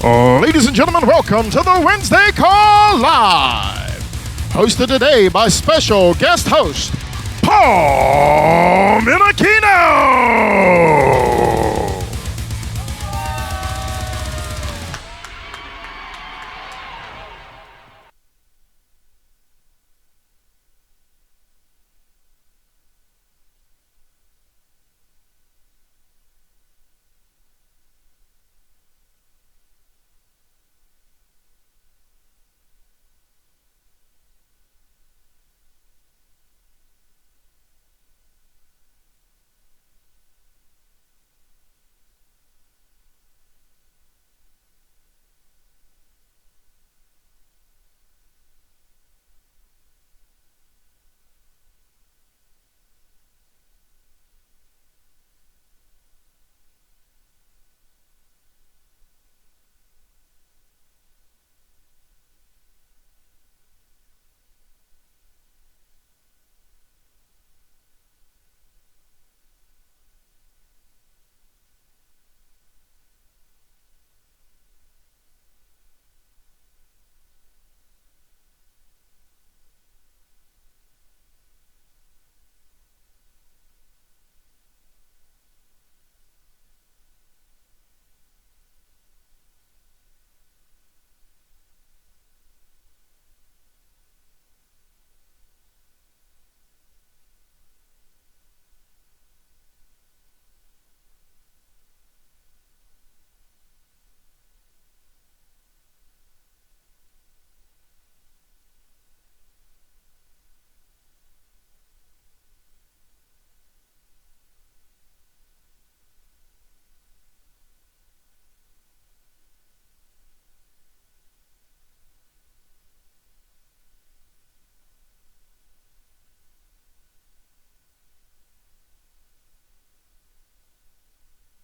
Ladies and gentlemen, welcome to the Wednesday Call Live. Hosted today by special guest host, Paul Minakino.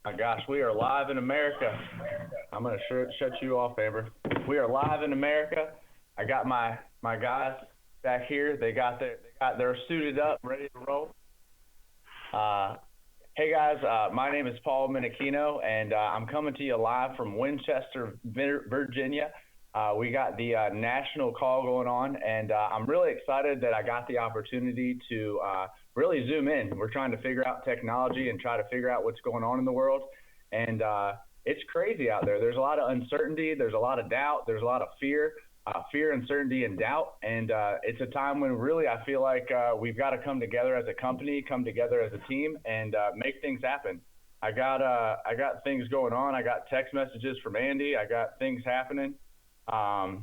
My gosh, we are live in America. I'm going to shut you off, Amber. We are live in America. I got my guys back here. They're suited up, ready to roll. Hey guys, my name is Paul Minakino, and I'm coming to you live from Winchester, Virginia. We got the national call going on, and I'm really excited that I got the opportunity to really zoom in. We're trying to figure out technology and try to figure out what's going on in the world. And it's crazy out there. There's a lot of uncertainty. There's a lot of doubt. There's a lot of fear, uncertainty, and doubt. And it's a time when really I feel like we've got to come together as a company, come together as a team, and make things happen. I got things going on. I got text messages from Andy. I got things happening. All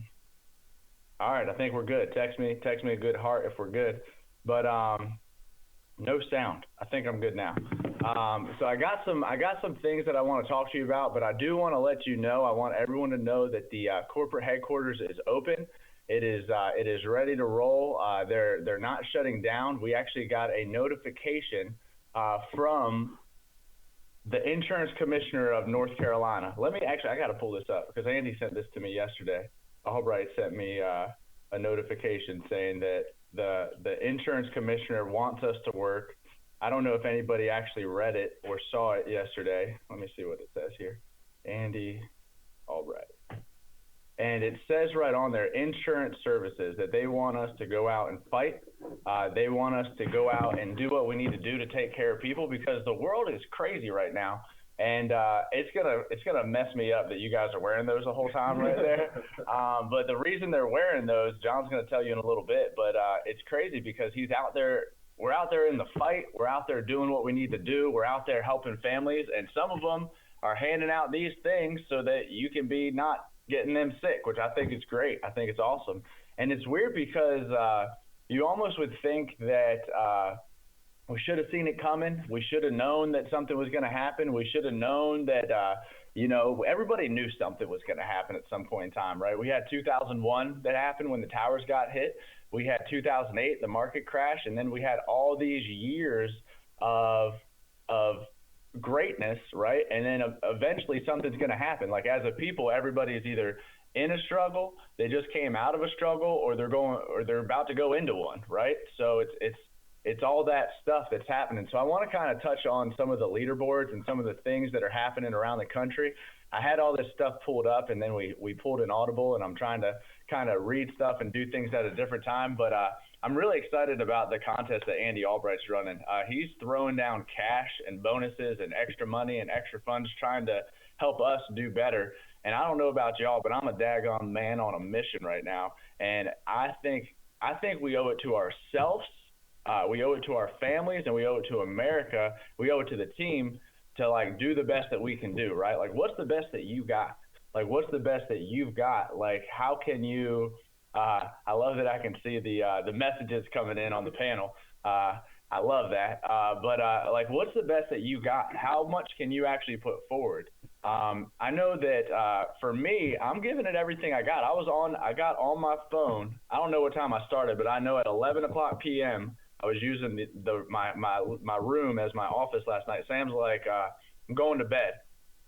right, I think we're good. Text me a good heart if we're good. But no sound. I think I'm good now. So I got some things that I want to talk to you about, but I do want to let you know. I want everyone to know that the corporate headquarters is open. It is ready to roll. They're not shutting down. We actually got a notification from the insurance commissioner of North Carolina. I got to pull this up because Andy sent this to me yesterday. Albright sent me a notification saying that the insurance commissioner wants us to work. I don't know if anybody actually read it or saw it yesterday. Let me see what it says here. Andy Albright. And it says right on there, insurance services, that they want us to go out and fight. They want us to go out and do what we need to do to take care of people because the world is crazy right now. And it's gonna mess me up that you guys are wearing those the whole time right there. But the reason they're wearing those, John's gonna tell you in a little bit. But it's crazy because he's out there. We're out there in the fight. We're out there doing what we need to do. We're out there helping families, and some of them are handing out these things so that you can be not getting them sick, which I think is great. I think it's awesome. And it's weird because you almost would think that we should have seen it coming. We should have known that something was going to happen. We should have known that, everybody knew something was going to happen at some point in time, right? We had 2001 that happened when the towers got hit. We had 2008, the market crash, and then we had all these years of greatness, right? And then eventually something's going to happen. Like as a people, everybody is either in a struggle, they just came out of a struggle, or they're about to go into one, right? So it's all that stuff that's happening. So I want to kind of touch on some of the leaderboards and some of the things that are happening around the country. I had all this stuff pulled up, and then we pulled an audible, and I'm trying to kind of read stuff and do things at a different time. But I'm really excited about the contest that Andy Albright's running. He's throwing down cash and bonuses and extra money and extra funds trying to help us do better. And I don't know about y'all, but I'm a daggone man on a mission right now. And I think we owe it to ourselves, we owe it to our families, and we owe it to America. We owe it to the team to like do the best that we can do, right? Like, what's the best that you got? Like, what's the best that you've got? Like, how can you? I love that I can see the messages coming in on the panel. I love that. But like, what's the best that you got? How much can you actually put forward? I know that for me, I'm giving it everything I got. I got on my phone. I don't know what time I started, but I know at 11 o'clock p.m. I was using my room as my office last night. Sam's like, I'm going to bed.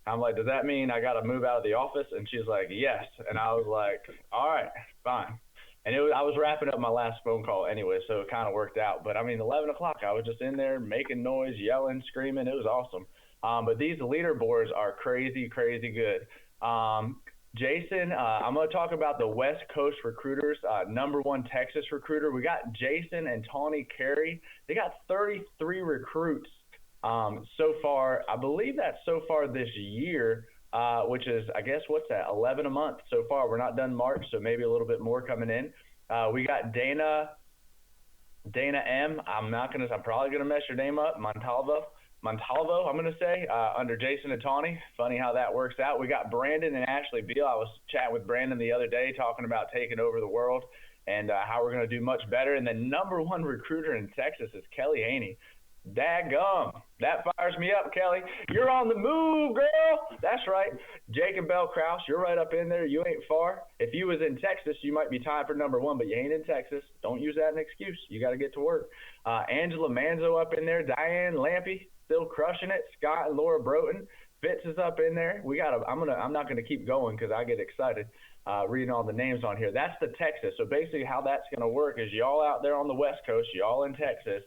I'm like, does that mean I got to move out of the office? And she's like, yes. And I was like, all right, fine. And I was wrapping up my last phone call anyway, so it kind of worked out. But I mean, 11 o'clock, I was just in there making noise, yelling, screaming. It was awesome. But these leaderboards are crazy, crazy good. Jason, I'm going to talk about the West Coast recruiters. #1 Texas recruiter. We got Jason and Tawny Carey. They got 33 recruits so far. I believe that's so far this year, which is, I guess, what's that, 11 a month so far. We're not done March, so maybe a little bit more coming in. We got Dana M. I'm probably going to mess your name up. Montalvo, I'm going to say, under Jason and Tawny. Funny how that works out. We got Brandon and Ashley Beal. I was chatting with Brandon the other day talking about taking over the world and how we're going to do much better. And the #1 recruiter in Texas is Kelly Haney. Daggum. That fires me up, Kelly. You're on the move, girl. That's right. Jake and Bell Kraus, you're right up in there. You ain't far. If you was in Texas, you might be tied for #1, but you ain't in Texas. Don't use that as an excuse. You got to get to work. Angela Manzo up in there. Diane Lampy, still crushing it. Scott and Laura Broughton. Fitz is up in there. I'm not gonna keep going because I get excited reading all the names on here. That's the Texas. So basically how that's gonna work is y'all out there on the West Coast, y'all in Texas,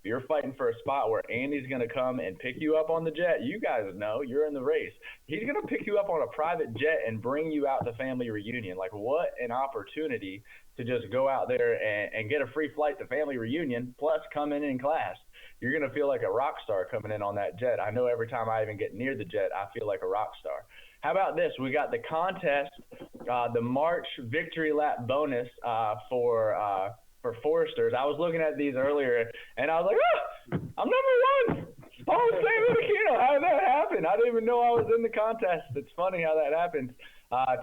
you're fighting for a spot where Andy's going to come and pick you up on the jet. You guys know you're in the race. He's going to pick you up on a private jet and bring you out to family reunion. Like, what an opportunity to just go out there and get a free flight to family reunion, plus come in class. You're going to feel like a rock star coming in on that jet. I know every time I even get near the jet, I feel like a rock star. How about this? We got the contest, the March Victory Lap bonus for Foresters. I was looking at these earlier, and I was like, I'm #1. Oh, Sam Aquino. How did that happen? I didn't even know I was in the contest. It's funny how that happens.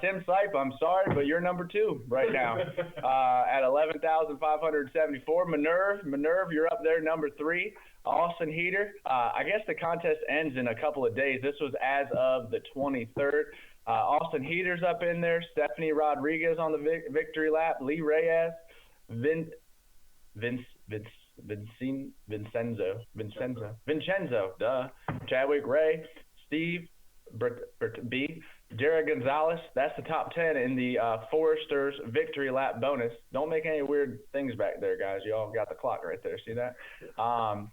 Tim Sipe, I'm sorry, but you're #2 right now at 11,574. Minerve, you're up there, #3. Austin Heater. I guess the contest ends in a couple of days. This was as of the 23rd. Austin Heater's up in there. Stephanie Rodriguez on the victory lap. Lee Reyes. Vincenzo, duh. Chadwick Ray, Steve B, Jared Gonzalez. That's the top 10 in the Foresters Victory Lap bonus. Don't make any weird things back there, guys. Y'all got the clock right there. See that? I'm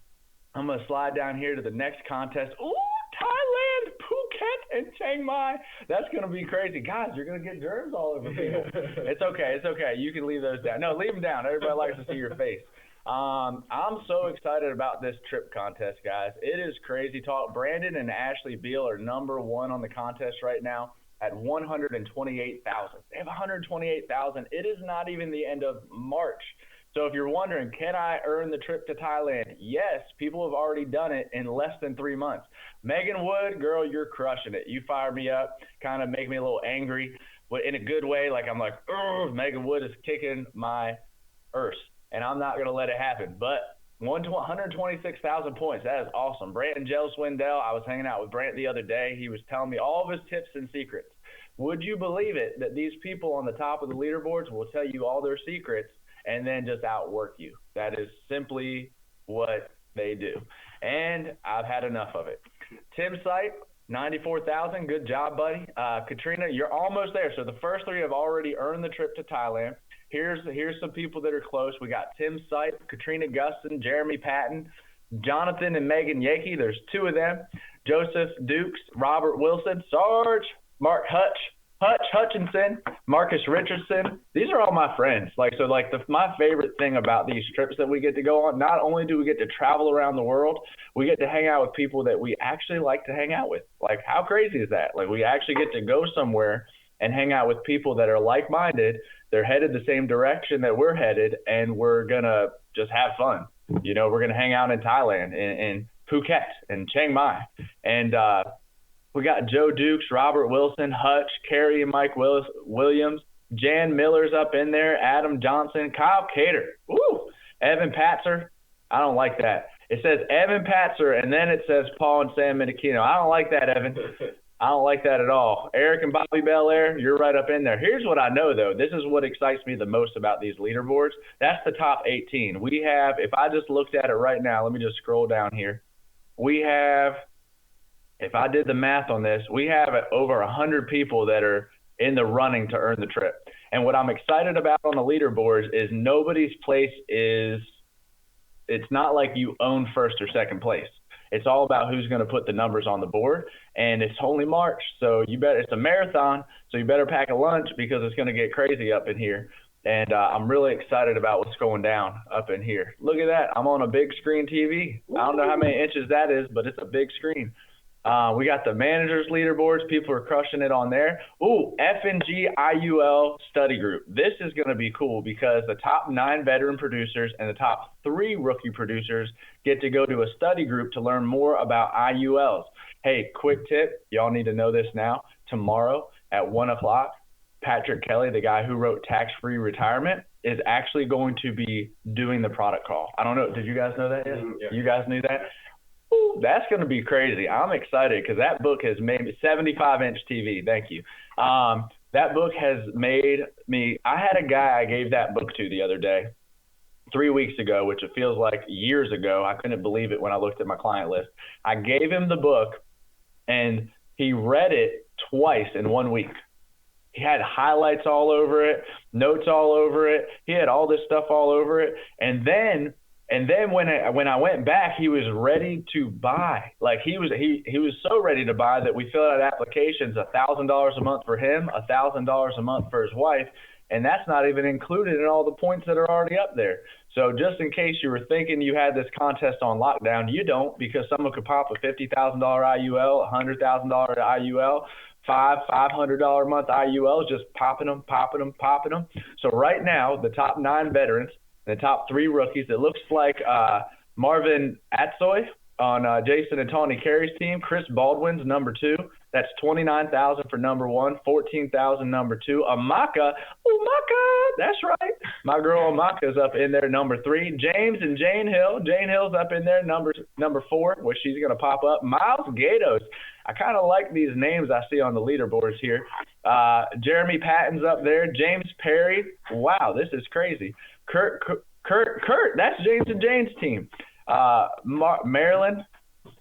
gonna slide down here to the next contest. Ooh, Thailand, Phuket, and Chiang Mai. That's going to be crazy. Guys, you're going to get germs all over people. It's okay. You can leave those down. No, leave them down. Everybody likes to see your face. I'm so excited about this trip contest, guys. It is crazy talk. Brandon and Ashley Beal are #1 on the contest right now at 128,000. They have 128,000. It is not even the end of March. So if you're wondering, can I earn the trip to Thailand? Yes, people have already done it in less than 3 months. Megan Wood, girl, you're crushing it. You fire me up, kind of make me a little angry, but in a good way. Like, I'm like, Megan Wood is kicking my arse, and I'm not going to let it happen. But 126,000 points, that is awesome. Brant Gel Swindell, I was hanging out with Brant the other day. He was telling me all of his tips and secrets. Would you believe it that these people on the top of the leaderboards will tell you all their secrets and then just outwork you? That is simply what they do. And I've had enough of it. Tim Sipe, 94,000. Good job, buddy. Katrina, you're almost there. So the first 3 have already earned the trip to Thailand. Here's some people that are close. We got Tim Sipe, Katrina Gustin, Jeremy Patton, Jonathan and Megan Yakey. There's 2 of them. Joseph Dukes, Robert Wilson, Sarge, Mark Hutchinson, Marcus Richardson. These are all my friends. My favorite thing about these trips that we get to go on, not only do we get to travel around the world, we get to hang out with people that we actually like to hang out with. Like, how crazy is that? Like, we actually get to go somewhere and hang out with people that are like-minded. They're headed the same direction that we're headed, and we're going to just have fun. You know, we're going to hang out in Thailand, in Phuket, and Chiang Mai. And we got Joe Dukes, Robert Wilson, Hutch, Kerry and Mike Williams, Jan Miller's up in there, Adam Johnson, Kyle Cater, woo, Evan Patzer. I don't like that. It says Evan Patzer, and then it says Paul and Sam Minikino. I don't like that, Evan. I don't like that at all. Eric and Bobby Belair, you're right up in there. Here's what I know, though. This is what excites me the most about these leaderboards. That's the top 18. We have, if I just looked at it right now, let me just scroll down here. We have, if I did the math on this, we have over 100 people that are in the running to earn the trip. And what I'm excited about on the leaderboards is nobody's place is, it's not like you own first or second place. It's all about who's going to put the numbers on the board, and it's only March, so it's a marathon, so you better pack a lunch because it's going to get crazy up in here. And I'm really excited about what's going down up in here. Look at that. I'm on a big screen TV. I don't know how many inches that is, but it's a big screen. We got the managers leaderboards. People are crushing it on there. Ooh, F&G IUL study group. This is going to be cool because the top 9 veteran producers and the top 3 rookie producers get to go to a study group to learn more about IULs. Hey, quick tip. Y'all need to know this now. Tomorrow at 1 o'clock, Patrick Kelly, the guy who wrote Tax-Free Retirement, is actually going to be doing the product call. I don't know. Did you guys know that yet? Yeah. You guys knew that? Ooh, that's going to be crazy. I'm excited because that book has made me 75-inch TV. Thank you. That book has made me – I had a guy I gave that book to the other day, 3 weeks ago, which it feels like years ago. I couldn't believe it when I looked at my client list. I gave him the book, and he read it twice in 1 week. He had highlights all over it, notes all over it. He had all this stuff all over it. And then when I went back, he was ready to buy. Like he was so ready to buy that we filled out applications, $1,000 a month for him, $1,000 a month for his wife, and that's not even included in all the points that are already up there. So just in case you were thinking you had this contest on lockdown, you don't, because someone could pop a $50,000 IUL, $100,000 IUL, $500 a month IULs, just popping them. So right now, the top 9 veterans, the top 3 rookies, it looks like Marvin Atsoy on Jason and Tawny Carey's team. Chris Baldwin's number 2. That's $29,000 for number 1, $14,000 number 2. Amaka, that's right. My girl Amaka's up in there, number 3. James and Jane Hill. Jane Hill's up in there, number 4, where she's going to pop up. Miles Gatos. I kind of like these names I see on the leaderboards here. Jeremy Patton's up there. James Perry. Wow, this is crazy. Kurt, that's James and Jane's team. Maryland,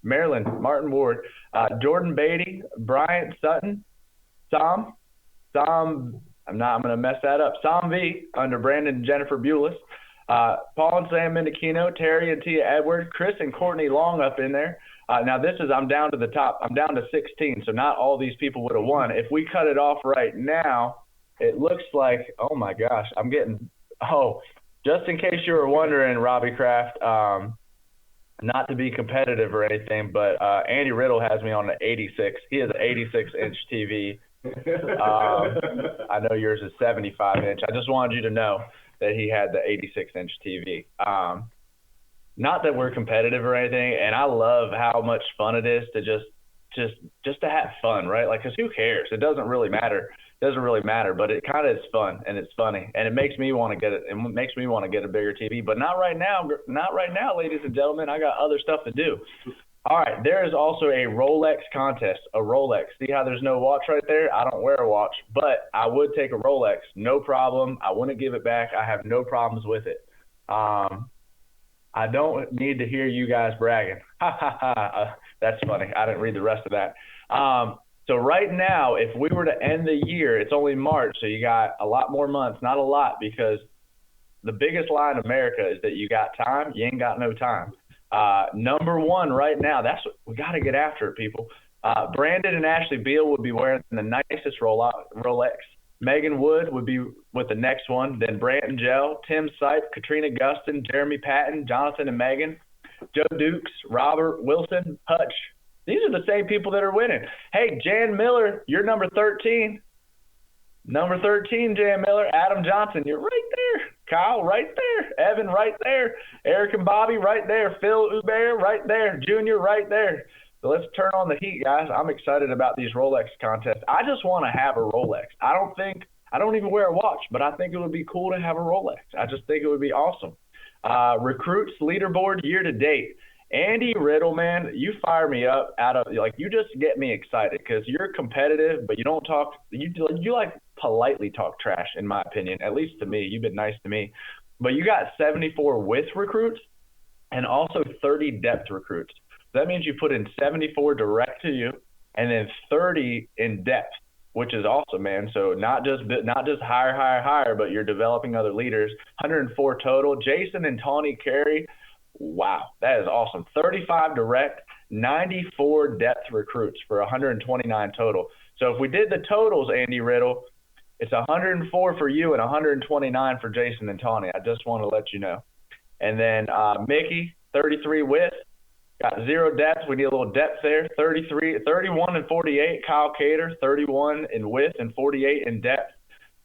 Martin Ward, Jordan Beatty, Bryant Sutton, Sam, I'm going to mess that up, Sam V under Brandon and Jennifer Bulis, Paul and Sam Mendicino, Terry and Tia Edward, Chris and Courtney Long up in there. Now I'm down to 16, so not all these people would have won. If we cut it off right now, it looks like, oh my gosh, just in case you were wondering, Robbie Kraft, not to be competitive or anything, but Andy Riddle has me on the 86. He has an 86-inch TV. I know yours is 75-inch. I just wanted you to know that he had the 86-inch TV. Not that we're competitive or anything, and I love how much fun it is to just to have fun, right? Like, because who cares? It doesn't really matter. But it kind of is fun and it's funny, and it makes me want to get it. It makes me want to get a bigger TV, but not right now, ladies and gentlemen. I got other stuff to do. All right, there is also a Rolex contest. A Rolex. See how there's no watch right there? I don't wear a watch, but I would take a Rolex, no problem. I wouldn't give it back. I have no problems with it. I don't need to hear you guys bragging. That's funny. I didn't read the rest of that. So right now, if we were to end the year, it's only March, so you got a lot more months. Not a lot, because the biggest lie in America is that you got time, you ain't got no time. Number one right now, that's what we got to get after it, people. Brandon and Ashley Beal would be wearing the nicest Rolex. Megan Wood would be with the next one. Then Brandon Gell, Tim Sipe, Katrina Gustin, Jeremy Patton, Jonathan and Megan, Joe Dukes, Robert Wilson, Hutch. These are the same people that are winning. Hey, Jan Miller, you're number 13. Number 13, Jan Miller. Adam Johnson, you're right there. Kyle, right there. Evan, right there. Eric and Bobby, right there. Phil Hubert, right there. Junior, right there. So let's turn on the heat, guys. I'm excited about these Rolex contests. I just want to have a Rolex. I don't even wear a watch, but I think it would be cool to have a Rolex. I just think it would be awesome. Recruits leaderboard year to date. Andy Riddle, man, you fire me up you just get me excited because you're competitive, but you don't talk, you like politely talk trash, in my opinion, at least to me. You've been nice to me. But you got 74 with recruits and also 30 depth recruits. That means you put in 74 direct to you and then 30 in depth, which is awesome, man. So not just hire, but you're developing other leaders. 104 total. Jason and Tawny Carey, wow, that is awesome. 35 direct, 94 depth recruits for 129 total. So if we did the totals, Andy Riddle, it's 104 for you and 129 for Jason and Tawny. I just want to let you know. And then Mickey, 33 with. Got 0 depth. We need a little depth there. 31 and 48. Kyle Cater, 31 in width and 48 in depth.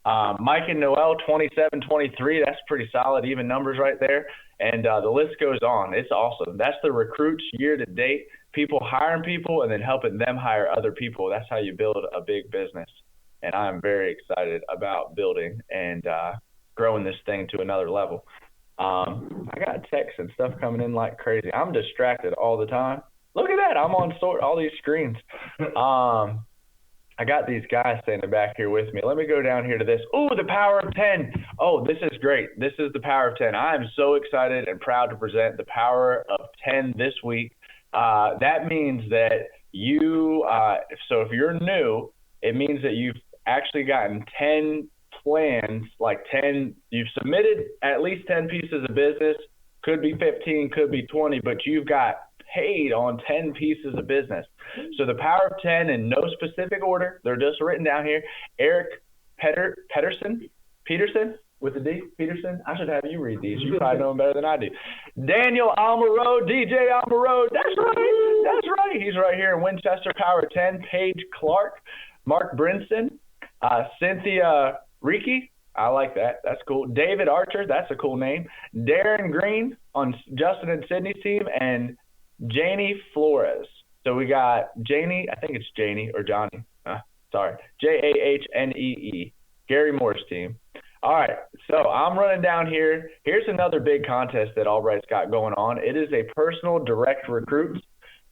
Mike and Noel, 27, 23. That's pretty solid, even numbers right there. And the list goes on. It's awesome. That's the recruits year to date. People hiring people and then helping them hire other people. That's how you build a big business. And I'm very excited about building and growing this thing to another level. I got texts and stuff coming in like crazy. I'm distracted all the time. Look at that. I'm on all these screens. I got these guys standing back here with me. Let me go down here to this. Oh, the power of 10. Oh, this is great. This is the power of 10. I am so excited and proud to present the power of 10 this week. That means that so if you're new, it means that you've actually gotten 10 plans, you've submitted at least 10 pieces of business, could be 15, could be 20, but you've got paid on 10 pieces of business. So the power of 10 in no specific order, they're just written down here. Eric Peterson with the D, Peterson. I should have you read these. You probably know them better than I do. Daniel Almaro, DJ Almaro. That's right. He's right here in Winchester, power of 10. Paige Clark, Mark Brinson, Cynthia Riki, I like that. That's cool. David Archer, that's a cool name. Darren Green on Justin and Sydney's team, and Janie Flores. So we got Janie, I think it's Janie or Johnny. Sorry. Jahnee, Gary Moore's team. All right, so I'm running down here. Here's another big contest that Albright's got going on. It is a personal direct recruits,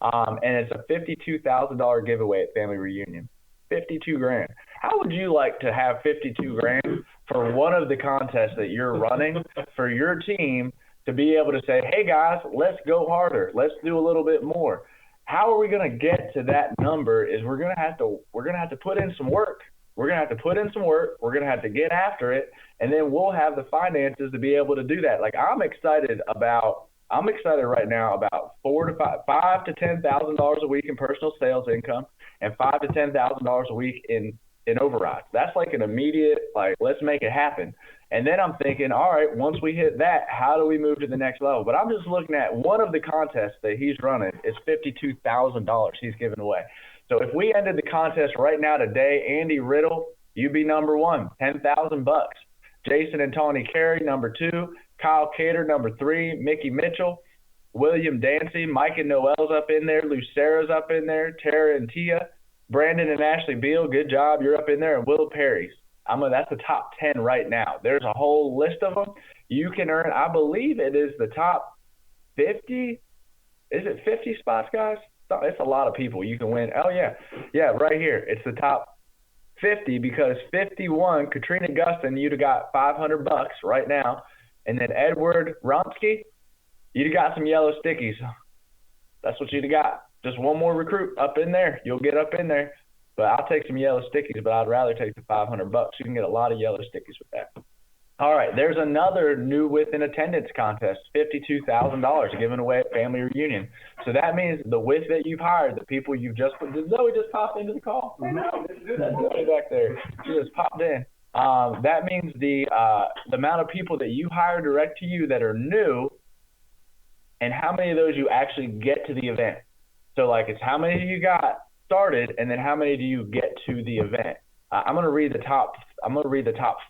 and it's a $52,000 giveaway at family reunion. 52 grand. How would you like to have 52 grand for one of the contests that you're running for your team to be able to say, hey guys, let's go harder. Let's do a little bit more. How are we going to get to that number is we're going to have to put in some work. We're going to have to get after it. And then we'll have the finances to be able to do that. Like I'm excited right now about $5,000 to $10,000 a week in personal sales income and $5,000 to $10,000 a week in overrides. That's like an immediate, let's make it happen. And then I'm thinking, all right, once we hit that, how do we move to the next level? But I'm just looking at one of the contests that he's running is $52,000 he's giving away. So if we ended the contest right now today, Andy Riddle, you'd be number one, $10,000. Jason and Tawny Carey, number 2. Kyle Cater, number 3. Mickey Mitchell, William Dancy, Mike and Noel's up in there. Lucera's up in there. Tara and Tia. Brandon and Ashley Beal, good job. You're up in there. And Will Perry's. That's the top 10 right now. There's a whole list of them. You can earn, I believe it is the top 50. Is it 50 spots, guys? It's a lot of people you can win. Oh, yeah. Yeah, right here. It's the top 50 because 51, Katrina Gustin, you'd have got $500 right now. And then Edward Ronsky, you'd have got some yellow stickies. That's what you'd have got. Just one more recruit up in there. You'll get up in there. But I'll take some yellow stickies, but I'd rather take the $500. You can get a lot of yellow stickies with that. All right, there's another new within attendance contest, $52,000 given away at family reunion. So that means the with that you've hired, the people you've just put. Did Zoe just pop into the call? No, that's Zoe back there. She just popped in. That means the amount of people that you hire direct to you that are new, and how many of those you actually get to the event. So like, it's how many you got started, and then how many do you get to the event. I'm gonna read the top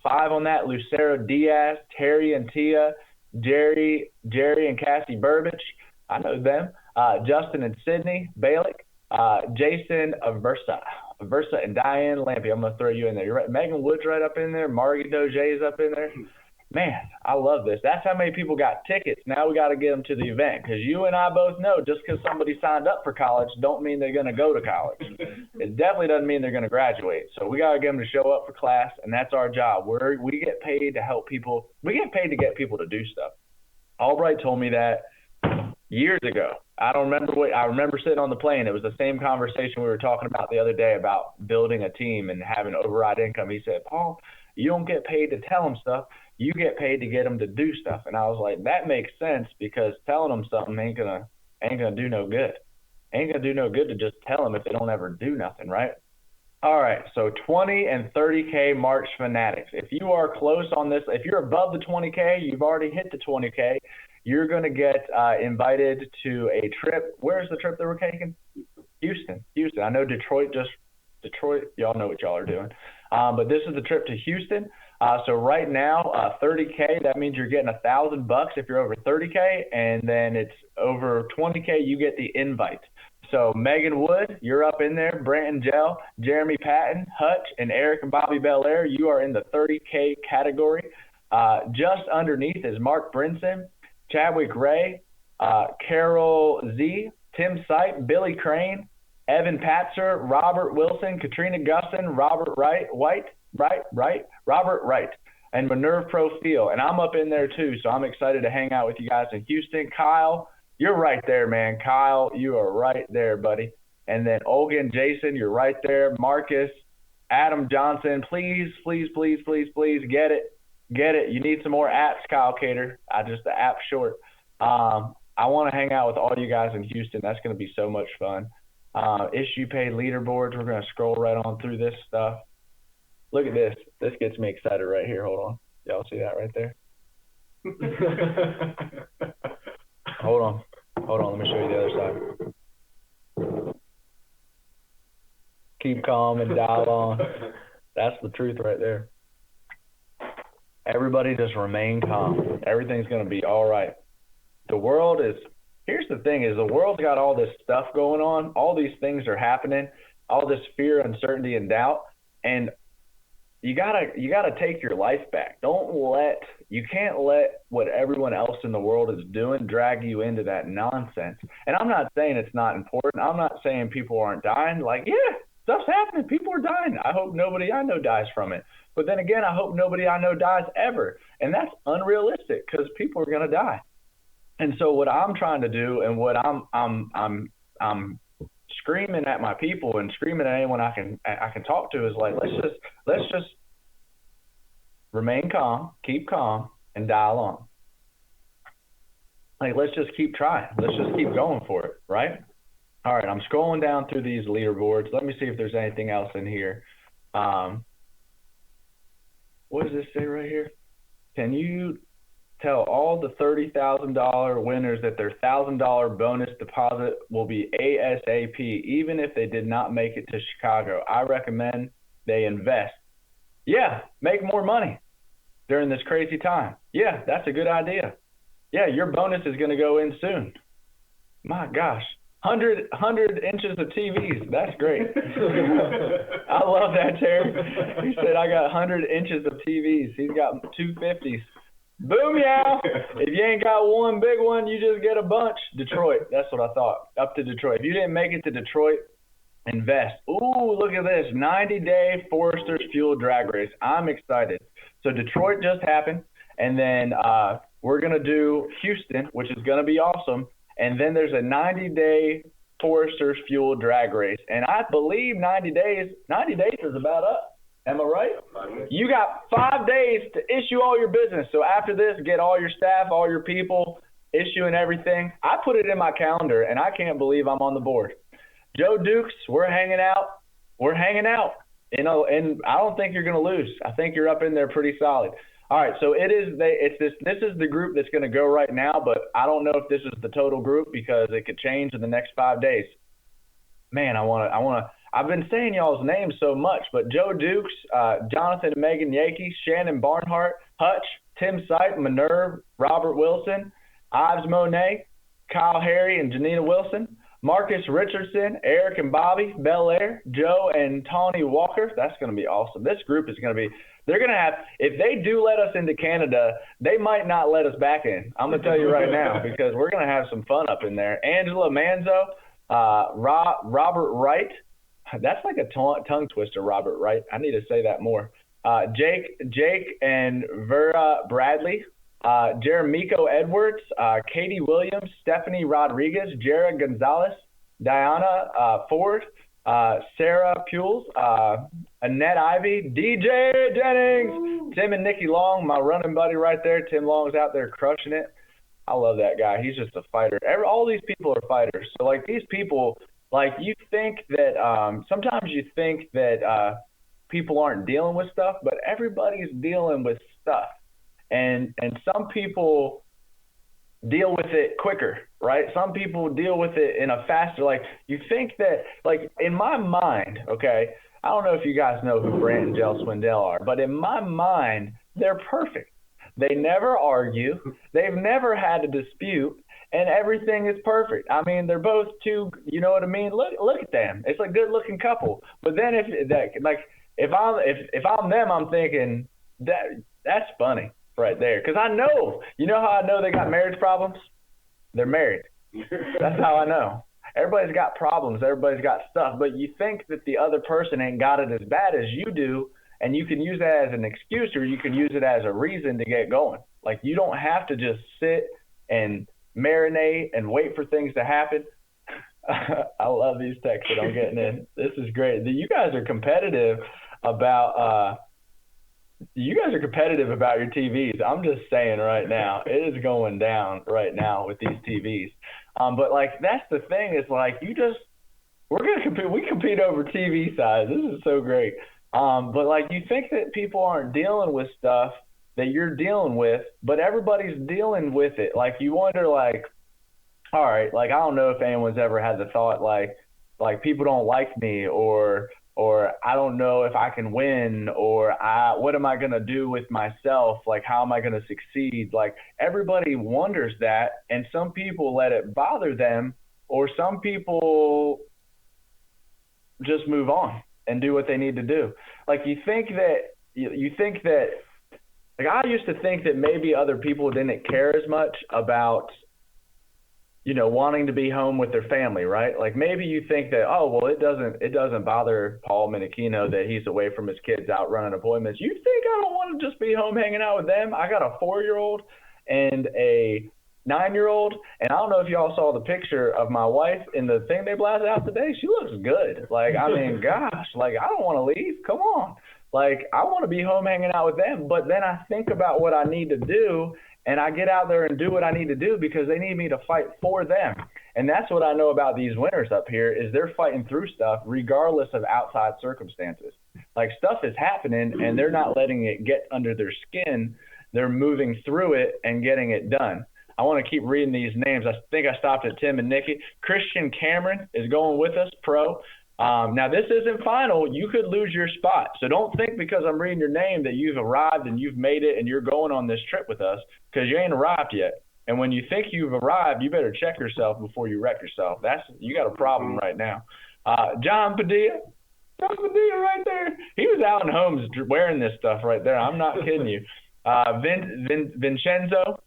5 on that. Lucero Diaz, Terry and Tia, Jerry and Cassie Burbage, I know them. Justin and Sydney Balick, Jason Aversa and Diane Lampy. I'm gonna throw you in there. You're right. Megan Wood's right up in there. Margie Doge's up in there. Man, I love this. That's how many people got tickets. Now we got to get them to the event, because you and I both know just because somebody signed up for college don't mean they're going to go to college. It definitely doesn't mean they're going to graduate. So we got to get them to show up for class, and that's our job. We get paid to help people. We get paid to get people to do stuff. Albright told me that years ago. I remember sitting on the plane. It was the same conversation we were talking about the other day about building a team and having override income. He said, Paul, you don't get paid to tell them stuff. You get paid to get them to do stuff. And I was like, that makes sense, because telling them something ain't gonna do no good. Ain't gonna do no good to just tell them if they don't ever do nothing, right? All right, so 20 and 30K March Fanatics. If you are close on this, if you're above the 20K, you've already hit the 20K, you're gonna get invited to a trip. Where's the trip that we're taking? Houston. I know Detroit, y'all know what y'all are doing. But this is the trip to Houston. So right now, 30K, that means you're getting $1,000 if you're over 30K, and then it's over 20K, you get the invite. So Megan Wood, you're up in there. Branton Gell, Jeremy Patton, Hutch, and Eric and Bobby Belair, you are in the 30K category. Just underneath is Mark Brinson, Chadwick Ray, Carol Z, Tim Sipe, Billy Crane, Evan Patzer, Robert Wilson, Katrina Gusson, Robert Wright, and Minerve Profil. And I'm up in there too, so I'm excited to hang out with you guys in Houston. Kyle, you're right there, man. Kyle, you are right there, buddy. And then Olga and Jason, you're right there. Marcus, Adam Johnson, please get it. You need some more apps, Kyle Cater. The app short. I want to hang out with all you guys in Houston. That's going to be so much fun. Issue paid leaderboards. We're going to scroll right on through this stuff. Look at this. This gets me excited right here. Hold on. Y'all see that right there? Hold on. Let me show you the other side. Keep calm and dial on. That's the truth right there. Everybody just remain calm. Everything's going to be all right. Here's the thing is, the world's got all this stuff going on. All these things are happening, all this fear, uncertainty, and doubt. And you gotta take your life back. You can't let what everyone else in the world is doing drag you into that nonsense. And I'm not saying it's not important. I'm not saying people aren't dying. Like, yeah, stuff's happening. People are dying. I hope nobody I know dies from it. But then again, I hope nobody I know dies ever. And that's unrealistic, because people are gonna die. And so what I'm trying to do, and what I'm screaming at my people and screaming at anyone I can talk to, is like, let's just remain calm, keep calm, and dial on. Like, let's just keep trying. Let's just keep going for it, right? All right, I'm scrolling down through these leaderboards. Let me see if there's anything else in here. What does this say right here? Can you tell all the $30,000 winners that their $1,000 bonus deposit will be ASAP, even if they did not make it to Chicago? I recommend they invest. Yeah, make more money during this crazy time. Yeah, that's a good idea. Yeah, your bonus is going to go in soon. My gosh, 100 inches of TVs. That's great. I love that, Terry. He said, I got 100 inches of TVs. He's got 250s. Boom, yeah. If you ain't got one big one, you just get a bunch. Detroit. That's what I thought. Up to Detroit. If you didn't make it to Detroit, invest. Ooh, look at this. 90-day Foresters Fuel Drag Race. I'm excited. So Detroit just happened. And then we're going to do Houston, which is going to be awesome. And then there's a 90-day Foresters Fuel Drag Race. And I believe 90 days is about up. Am I right? You got 5 days to issue all your business. So after this, get all your staff, all your people, issuing everything. I put it in my calendar, and I can't believe I'm on the board. Joe Dukes, we're hanging out. You know, and I don't think you're going to lose. I think you're up in there pretty solid. All right, so this is the group that's going to go right now, but I don't know if this is the total group because it could change in the next 5 days. Man, I've been saying y'all's names so much, but Joe Dukes, Jonathan and Megan Yankee, Shannon Barnhart, Hutch, Tim Sipe, Minerve, Robert Wilson, Ives Monet, Kyle Harry and Janina Wilson, Marcus Richardson, Eric and Bobby, Belair, Joe and Tawny Walker. That's going to be awesome. This group is going to be – they're going to have – if they do let us into Canada, they might not let us back in. I'm going to tell you right now because we're going to have some fun up in there. Angela Manzo, Robert Wright. That's like a tongue twister, Robert Wright. I need to say that more. Jake and Vera Bradley. Jeremico Edwards, Katie Williams, Stephanie Rodriguez, Jared Gonzalez, Diana Ford, Sarah Pules, Annette Ivy, DJ Jennings, Tim and Nikki Long, my running buddy right there. Tim Long's out there crushing it. I love that guy. He's just a fighter. All these people are fighters. So, like, these people, like, you think that sometimes you think that people aren't dealing with stuff, but everybody's dealing with stuff. And some people deal with it quicker, right? Some people deal with it in a faster, like you think that, like in my mind, okay, I don't know if you guys know who Brant and Jell Swindell are, but in my mind, they're perfect. They never argue. They've never had a dispute, and everything is perfect. I mean, they're both two, you know what I mean? Look at them. It's a good looking couple. But then if I'm them, I'm thinking that's funny. Right there. Because I know, you know how I know they got marriage problems? They're married. That's how I know. Everybody's got problems. Everybody's got stuff. But you think that the other person ain't got it as bad as you do, and you can use that as an excuse or you can use it as a reason to get going. Like, you don't have to just sit and marinate and wait for things to happen. I love these texts that I'm getting in. This is great. You guys are competitive about your TVs. I'm just saying right now, it is going down right now with these TVs. But like, that's the thing is like, we're going to compete. We compete over TV size. This is so great. But like, you think that people aren't dealing with stuff that you're dealing with, but everybody's dealing with it. Like, you wonder, like, all right, like, I don't know if anyone's ever had the thought like people don't like me, or I don't know if I can win, or what am I going to do with myself? Like, how am I going to succeed? Like, everybody wonders that, and some people let it bother them, or some people just move on and do what they need to do. Like, you think that, like, I used to think that maybe other people didn't care as much about, you know, wanting to be home with their family, right? Like, maybe you think that, oh, well, it doesn't bother Paul Minichino that he's away from his kids out running appointments. You think I don't want to just be home hanging out with them? I got a 4-year-old and a 9-year-old, and I don't know if y'all saw the picture of my wife in the thing they blasted out today. She looks good. Like, I mean, gosh, like, I don't want to leave. Come on. Like, I want to be home hanging out with them, but then I think about what I need to do, and I get out there and do what I need to do because they need me to fight for them. And that's what I know about these winners up here is they're fighting through stuff regardless of outside circumstances. Like, stuff is happening, and they're not letting it get under their skin. They're moving through it and getting it done. I want to keep reading these names. I think I stopped at Tim and Nikki. Christian Cameron is going with us, pro. Now, this isn't final. You could lose your spot. So don't think because I'm reading your name that you've arrived and you've made it and you're going on this trip with us, because you ain't arrived yet. And when you think you've arrived, you better check yourself before you wreck yourself. You got a problem right now. John Padilla right there. He was out in homes wearing this stuff right there. I'm not kidding you. Vincenzo,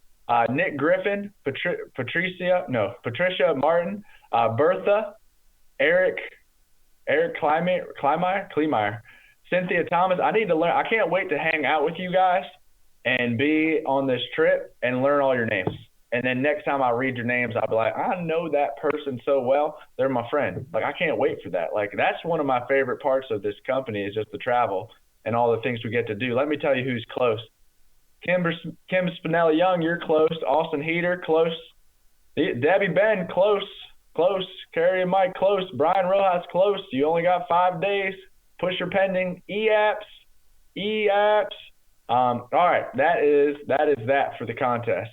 Nick Griffin, Patricia Martin, Bertha, Eric Kleinmeyer, Cynthia Thomas. I need to learn. I can't wait to hang out with you guys and be on this trip and learn all your names And then next time I read your names, I'll be like, I know that person so well. They're my friend. Like, I can't wait for that. Like, that's one of my favorite parts of this company is just the travel and all the things we get to do. Let me tell you who's close. Kim Spinelli Young, you're close. Austin Heater, close. Debbie Ben, close. Carrie and Mike, close. Brian Rojas, close. You only got 5 days. Pusher pending. E-apps. All right, that is that for the contest.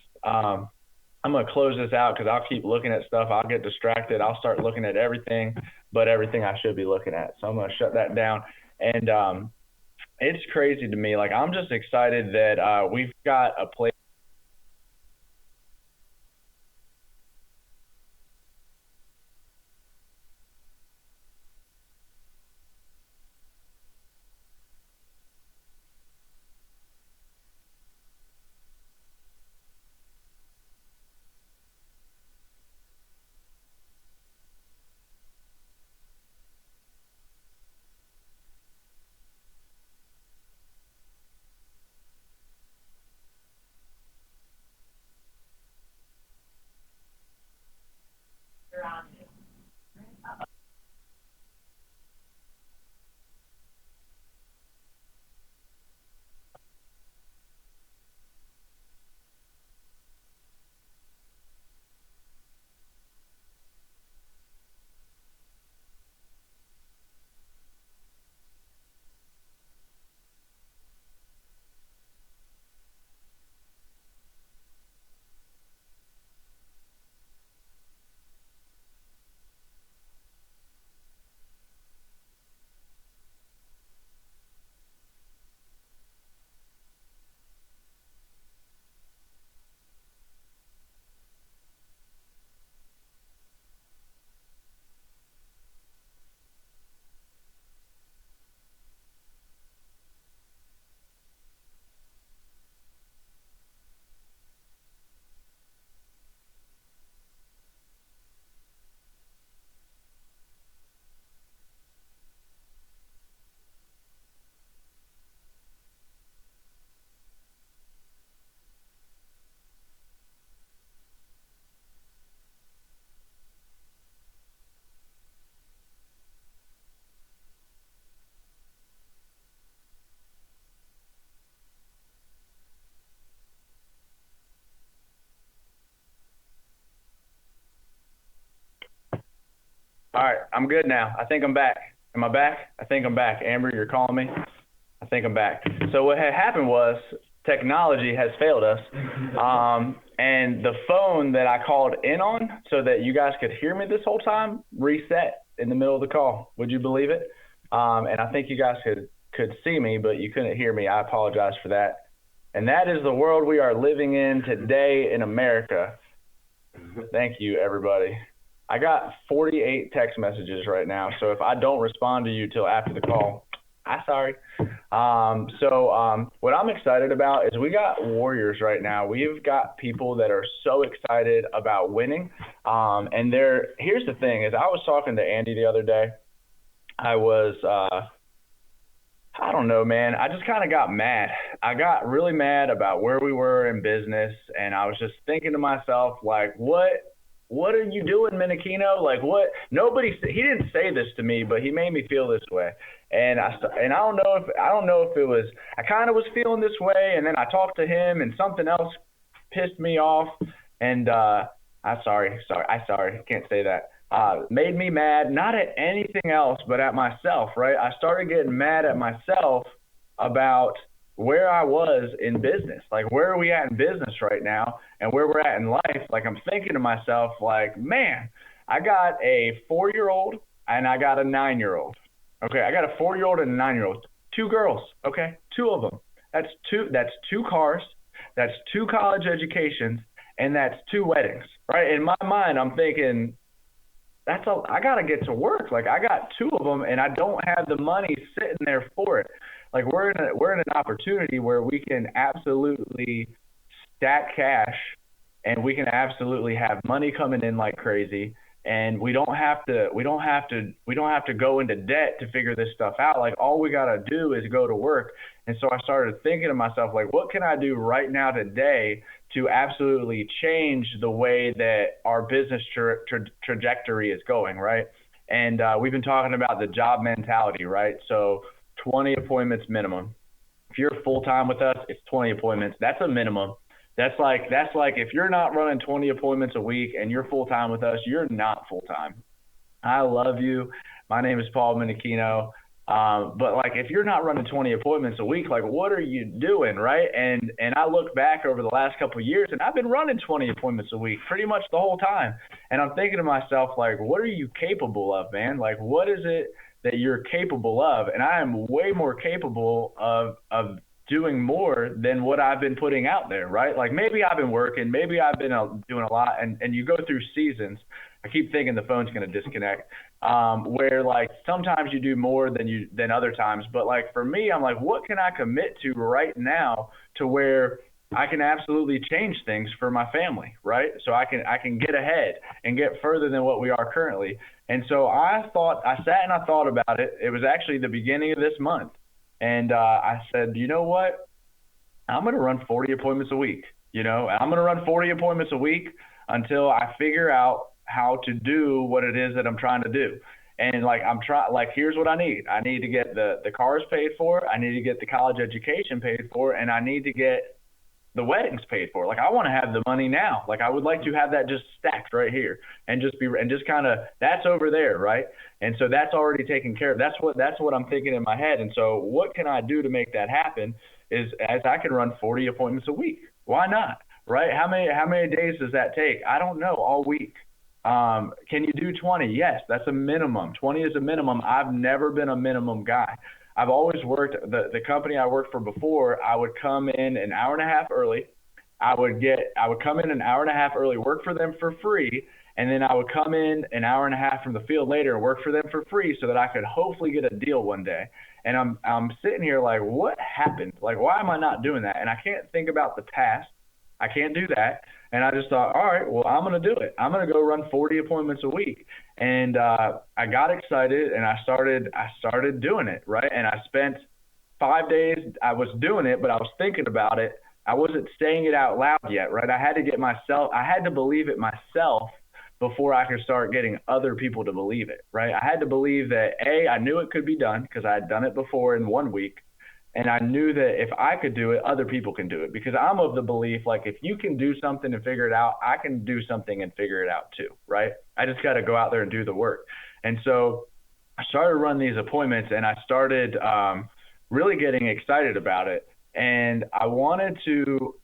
I'm going to close this out because I'll keep looking at stuff. I'll get distracted. I'll start looking at everything but everything I should be looking at. So I'm going to shut that down. And it's crazy to me. Like, I'm just excited that we've got a place. All right, I'm good now. I think I'm back. Am I back? I think I'm back. Amber, you're calling me? I think I'm back. So what had happened was technology has failed us. And the phone that I called in on so that you guys could hear me this whole time reset in the middle of the call. Would you believe it? And I think you guys could see me, but you couldn't hear me. I apologize for that. And that is the world we are living in today in America. Thank you, everybody. I got 48 text messages right now, so if I don't respond to you till after the call, I'm sorry. What I'm excited about is we got warriors right now. We've got people that are so excited about winning. And here's the thing is I was talking to Andy the other day. I was I don't know, man. I just kind of got mad. I got really mad about where we were in business, and I was just thinking to myself, like, what are you doing, Menachino? Like, what? He didn't say this to me, but he made me feel this way. And I don't know if it was, I kind of was feeling this way, and then I talked to him, and something else pissed me off, and I'm sorry, can't say that. Made me mad, not at anything else, but at myself, right? I started getting mad at myself about where I was in business. Like, where are we at in business right now and where we're at in life? Like, I'm thinking to myself, like, man, I got a 4-year-old and I got a 9-year-old. Okay, I got a 4-year-old and a 9-year-old. 2 girls, okay? 2 of them. That's 2 cars. That's 2 college educations, and that's 2 weddings, right? In my mind, I'm thinking, I got to get to work. Like, I got 2 of them, and I don't have the money sitting there for it. Like, we're in an opportunity where we can absolutely stack cash, and we can absolutely have money coming in like crazy. and we don't have to go into debt to figure this stuff out. Like, all we got to do is go to work. And so I started thinking to myself, like, what can I do right now today to absolutely change the way that our business trajectory is going, right? And we've been talking about the job mentality, right? So 20 appointments minimum. If you're full-time with us, it's 20 appointments. That's a minimum. That's like if you're not running 20 appointments a week and you're full-time with us, you're not full-time. I love you. My name is Paul Menachino. But like, if you're not running 20 appointments a week, like, what are you doing, right? And I look back over the last couple of years, and I've been running 20 appointments a week pretty much the whole time. And I'm thinking to myself, like, what are you capable of, man? Like, what is it that you're capable of? And I am way more capable of doing more than what I've been putting out there, right? Like, maybe I've been working, maybe I've been doing a lot, and you go through seasons. I keep thinking the phone's going to disconnect, where like sometimes you do more than other times. But like, for me, I'm like, what can I commit to right now to where I can absolutely change things for my family, right? So I can get ahead and get further than what we are currently. And so I sat and I thought about it. It was actually the beginning of this month. And I said, you know what? I'm going to run 40 appointments a week. I'm going to run 40 appointments a week until I figure out how to do what it is that I'm trying to do. And like, here's what I need. I need to get the cars paid for. I need to get the college education paid for, and I need to get the weddings paid for. Like, I want to have the money now. Like, I would like to have that just stacked right here and just kind of, that's over there, right? And so that's already taken care of. That's what I'm thinking in my head. And so what can I do to make that happen is, as I can run 40 appointments a week. Why not? Right? How many days does that take? I don't know. All week. Can you do 20? Yes, that's a minimum. 20 is a minimum. I've never been a minimum guy. I've always worked, the company I worked for before, I would come in an hour and a half early. I would come in an hour and a half early, work for them for free, and then I would come in an hour and a half from the field later and work for them for free so that I could hopefully get a deal one day. And I'm sitting here like, what happened? Like, why am I not doing that? And I can't think about the past. I can't do that. And I just thought, all right, well, I'm going to do it. I'm going to go run 40 appointments a week. And I got excited and I started doing it, right? And I spent 5 days, I was doing it, but I was thinking about it. I wasn't saying it out loud yet, right? I had to believe it myself before I could start getting other people to believe it, right? I had to believe that, I knew it could be done because I had done it before in 1 week. And I knew that if I could do it, other people can do it, because I'm of the belief, like, if you can do something and figure it out, I can do something and figure it out too, right? I just got to go out there and do the work. And so I started running these appointments, and I started really getting excited about it. And I wanted to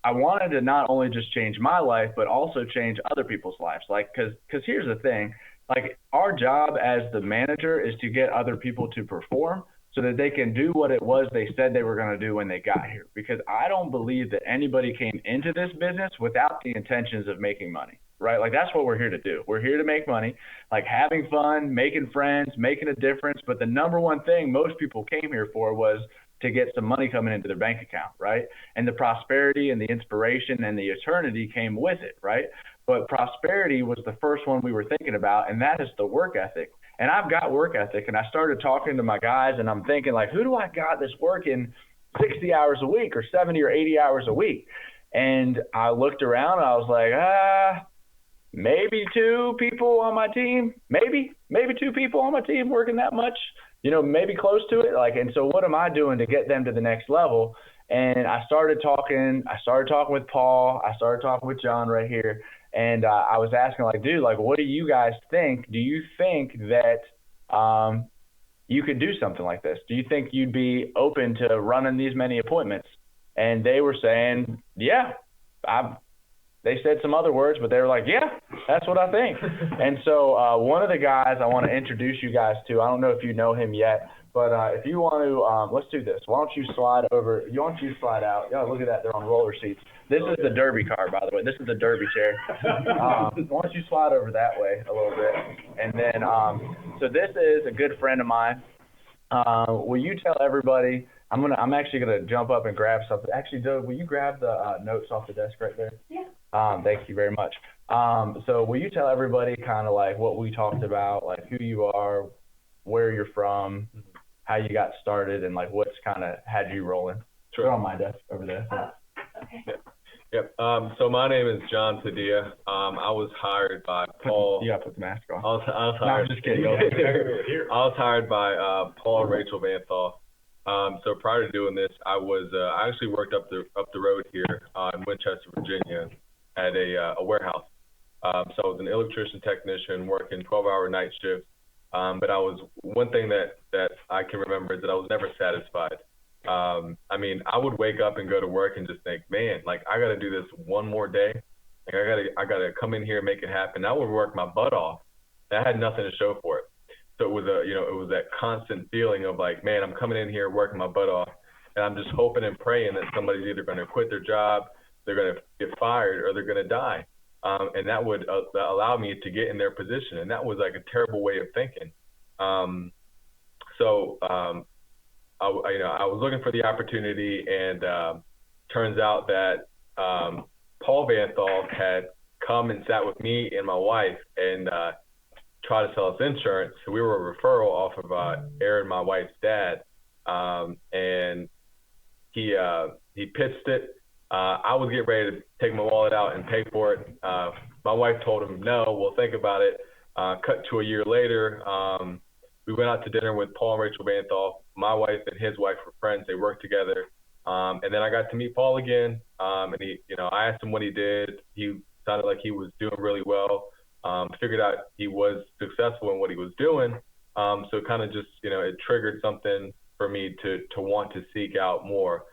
not only just change my life, but also change other people's lives. Like, because here's the thing, like, our job as the manager is to get other people to perform, so that they can do what it was they said they were going to do when they got here. Because I don't believe that anybody came into this business without the intentions of making money, right? Like, that's what we're here to do. We're here to make money, like having fun, making friends, making a difference. But the number one thing most people came here for was to get some money coming into their bank account, right? And the prosperity and the inspiration and the eternity came with it, right? But prosperity was the first one we were thinking about, and that is the work ethic. And I've got work ethic, and I started talking to my guys, and I'm thinking, like, who do I got that's working 60 hours a week or 70 or 80 hours a week? And I looked around, and I was like, maybe 2 people on my team, maybe 2 people on my team working that much, maybe close to it. Like, and so what am I doing to get them to the next level? And I started talking with Paul. I started talking with John right here. And I was asking, like, dude, like, what do you guys think? Do you think that you could do something like this? Do you think you'd be open to running these many appointments? And they were saying, yeah. They said some other words, but they were like, yeah, that's what I think. And so one of the guys I want to introduce you guys to, I don't know if you know him yet, but if you want to, let's do this. Why don't you slide over? Why don't you slide out? Yeah, look at that. They're on roller seats. This is the derby car, by the way. This is the derby chair. Why don't you slide over that way a little bit? And then, so this is a good friend of mine. Will you tell everybody? I'm actually gonna jump up and grab something. Actually, Doug, will you grab the notes off the desk right there? Yeah. Thank you very much. So will you tell everybody kind of like what we talked about, like who you are, where you're from, how you got started, and like what's kind of had you rolling? Sure. They're on my desk over there. Okay. Yep. So my name is John Padilla. I was hired by Paul. You gotta put the mask on. I was hired. No, I'm just kidding. Go ahead. I was hired by Paul and Rachel Vanthoff. So prior to doing this, I actually worked up the road here in Winchester, Virginia, at a warehouse. So I was an electrician technician working 12-hour night shifts. But one thing that I can remember is that I was never satisfied. I mean, I would wake up and go to work and just think, man, like I got to do this one more day. Like I gotta come in here and make it happen. I would work my butt off. I had nothing to show for it. So it was it was that constant feeling of like, man, I'm coming in here working my butt off, and I'm just hoping and praying that somebody's either going to quit their job, they're going to get fired, or they're going to die. And that would allow me to get in their position. And that was like a terrible way of thinking. I was looking for the opportunity, and turns out that Paul Vanthoff had come and sat with me and my wife and tried to sell us insurance. So we were a referral off of Aaron, my wife's dad, and he pitched it. I was getting ready to take my wallet out and pay for it. My wife told him, no, we'll think about it. Cut to a year later, we went out to dinner with Paul and Rachel Vanthoff. My wife and his wife were friends. They worked together. And then I got to meet Paul again. And I asked him what he did. He sounded like he was doing really well. Figured out he was successful in what he was doing. So kind of just, it triggered something for me to want to seek out more.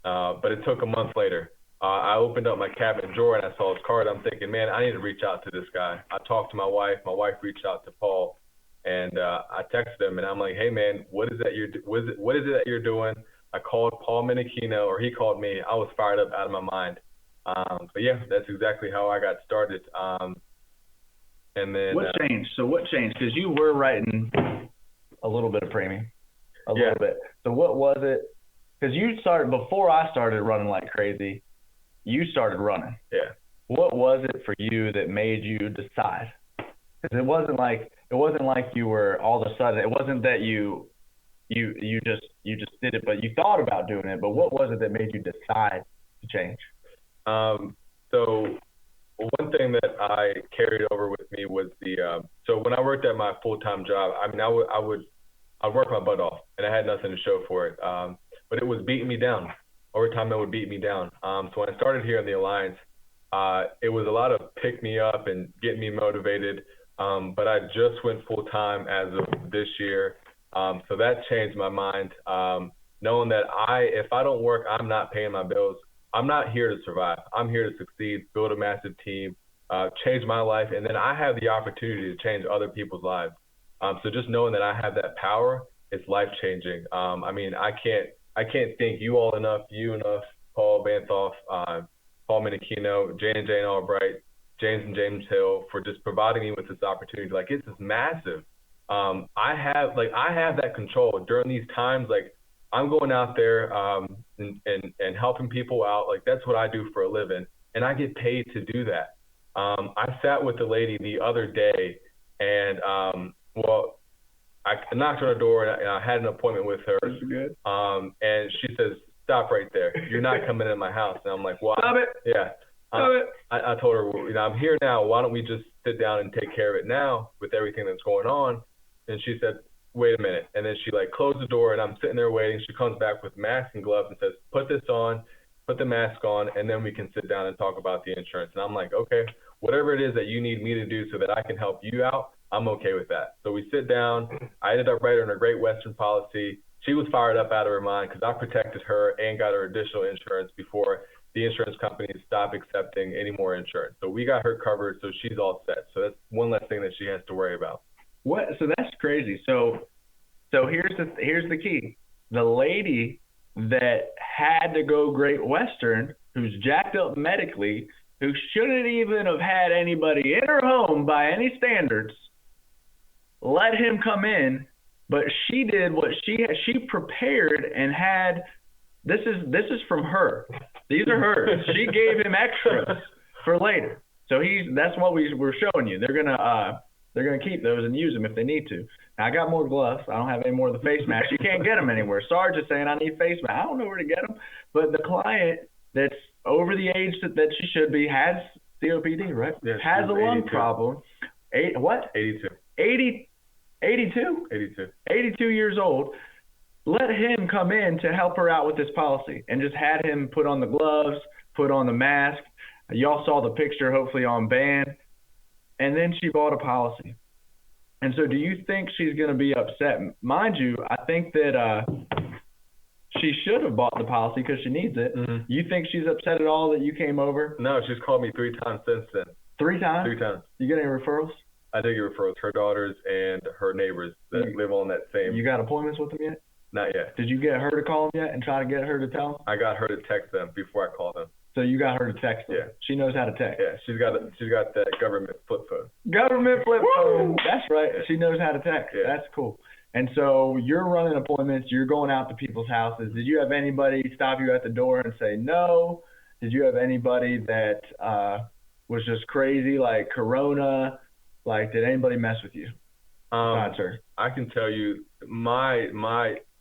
But it took a month later. I opened up my cabinet drawer and I saw his card. I'm thinking, man, I need to reach out to this guy. I talked to my wife. My wife reached out to Paul, and I texted him, and I'm like, hey, man, what is it that you're doing? I called Paul Menachino, or he called me. I was fired up out of my mind. But yeah, that's exactly how I got started. And then what changed? So what changed? Because you were writing a little bit of premium, a little bit. So what was it? Because you started before I started running like crazy. You started running. Yeah. What was it for you that made you decide? Because it wasn't like you were all of a sudden. It wasn't that you just did it, but you thought about doing it. But what was it that made you decide to change? So one thing that I carried over with me was so when I worked at my full-time job, I mean, I'd work my butt off, and I had nothing to show for it. But it was beating me down. Over time, it would beat me down. So when I started here in the Alliance, it was a lot of pick me up and get me motivated. But I just went full-time as of this year. So that changed my mind, knowing that if I don't work, I'm not paying my bills. I'm not here to survive. I'm here to succeed, build a massive team, change my life, and then I have the opportunity to change other people's lives. So just knowing that I have that power, it's life-changing. I mean, I can't thank you all enough, Paul Vanthoff, Paul Menachino, J&J and Albright, James and James Hill, for just providing me with this opportunity. Like, it's just massive. I have that control during these times. Like, I'm going out there and helping people out. Like, that's what I do for a living, and I get paid to do that. I sat with the lady the other day, and I knocked on her door, and I had an appointment with her. That's good. And she says, "Stop right there. You're not coming in my house." And I'm like, "Why?" Stop it. Yeah. Stop it. I told her, I'm here now. Why don't we just sit down and take care of it now with everything that's going on? And she said, "Wait a minute." And then she closed the door, and I'm sitting there waiting. She comes back with mask and gloves and says, "Put this on, put the mask on, and then we can sit down and talk about the insurance." And I'm like, okay, whatever it is that you need me to do so that I can help you out, I'm okay with that. So we sit down. I ended up writing her a Great Western policy. She was fired up out of her mind because I protected her and got her additional insurance before the insurance companies stopped accepting any more insurance. So we got her covered, so she's all set. So that's one less thing that she has to worry about. What? So that's crazy. So here's the key. The lady that had to go Great Western, who's jacked up medically, who shouldn't even have had anybody in her home by any standards, let him come in, but she did what she prepared and had. This is from her. These are hers. She gave him extras for later. So that's what we're showing you. They're gonna keep those and use them if they need to. Now, I got more gloves. I don't have any more of the face masks. You can't get them anywhere. Sarge is saying I need face masks. I don't know where to get them. But the client that's over the age that she should be has COPD, right? Yeah, has a lung 82. problem. 82. 82 years old. Let him come in to help her out with this policy and just had him put on the gloves, put on the mask. Y'all saw the picture hopefully on band. And then she bought a policy. And so do you think she's going to be upset? Mind you, I think that she should have bought the policy because she needs it. Mm-hmm. You think she's upset at all that you came over? No, she's called me 3 times since then. 3 times? 3 times. You get any referrals? I did get referrals. Her daughters and her neighbors that live on that same. You got appointments with them yet? Not yet. Did you get her to call them yet and try to get her to tell them? I got her to text them before I called them. So you got her to text them? Yeah. She knows how to text? Yeah, she's got that government flip phone. Government flip phone. That's right. She knows how to text. Yeah. That's cool. And so you're running appointments. You're going out to people's houses. Did you have anybody stop you at the door and say no? Did you have anybody that was just crazy, like Corona? Like, did anybody mess with you? Besides her? I can tell you,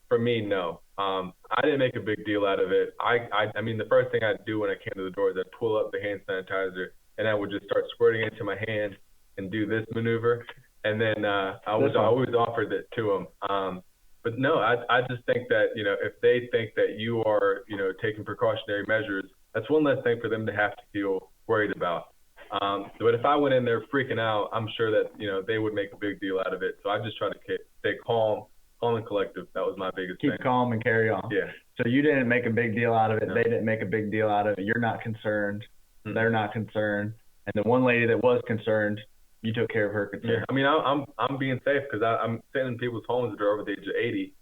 for me, no. I didn't make a big deal out of it. I mean, the first thing I'd do when I came to the door is I'd pull up the hand sanitizer and I would just start squirting it into my hand and do this maneuver. And then I always offered it to them. But no, I just think that, if they think that you are, taking precautionary measures, that's one less thing for them to have to feel worried about. But if I went in there freaking out, I'm sure that, they would make a big deal out of it. So I just try to stay calm and collective. That was my biggest thing. Keep calm and carry on. Yeah. So you didn't make a big deal out of it. No. They didn't make a big deal out of it. You're not concerned. Mm-hmm. They're not concerned. And the one lady that was concerned, you took care of her concern. Yeah. I mean, I'm being safe because I'm sitting in people's homes that are over the age of 80.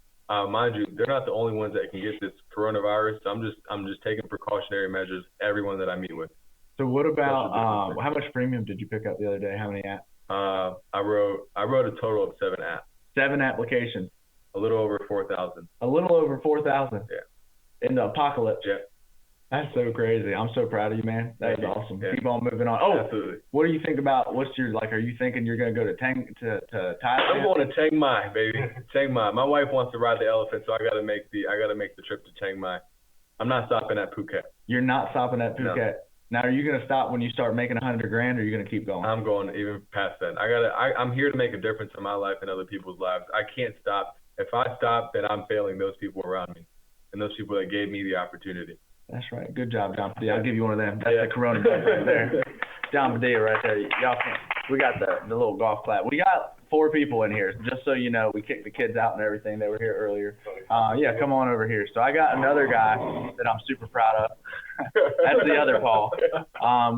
Mind you, they're not the only ones that can get this coronavirus. So I'm just taking precautionary measures. Everyone that I meet with. So what about how much premium did you pick up the other day? How many apps? I wrote a total of 7 apps. 7 applications. A little over 4,000. A little over 4,000. Yeah. In the apocalypse. Yeah. That's so crazy. I'm so proud of you, man. That is awesome. Yeah. Keep on moving on. Oh, absolutely. What do you think about? Are you thinking you're gonna go to Thailand? I'm going to Chiang Mai, baby. Chiang Mai. My wife wants to ride the elephant, so I gotta make the trip to Chiang Mai. I'm not stopping at Phuket. You're not stopping at Phuket. No. Now, are you gonna stop when you start making $100,000, or are you gonna keep going? I'm going even past that. I'm here to make a difference in my life and other people's lives. I can't stop. If I stop, then I'm failing those people around me and those people that gave me the opportunity. That's right. Good job, John Padilla. I'll give you one of them. That's the Corona right there. John Padilla right there. Y'all, we got the little golf clap. We got 4 people in here, just so you know. We kicked the kids out and everything. They were here earlier. Yeah, come on over here. So I got another guy that I'm super proud of. That's the other Paul,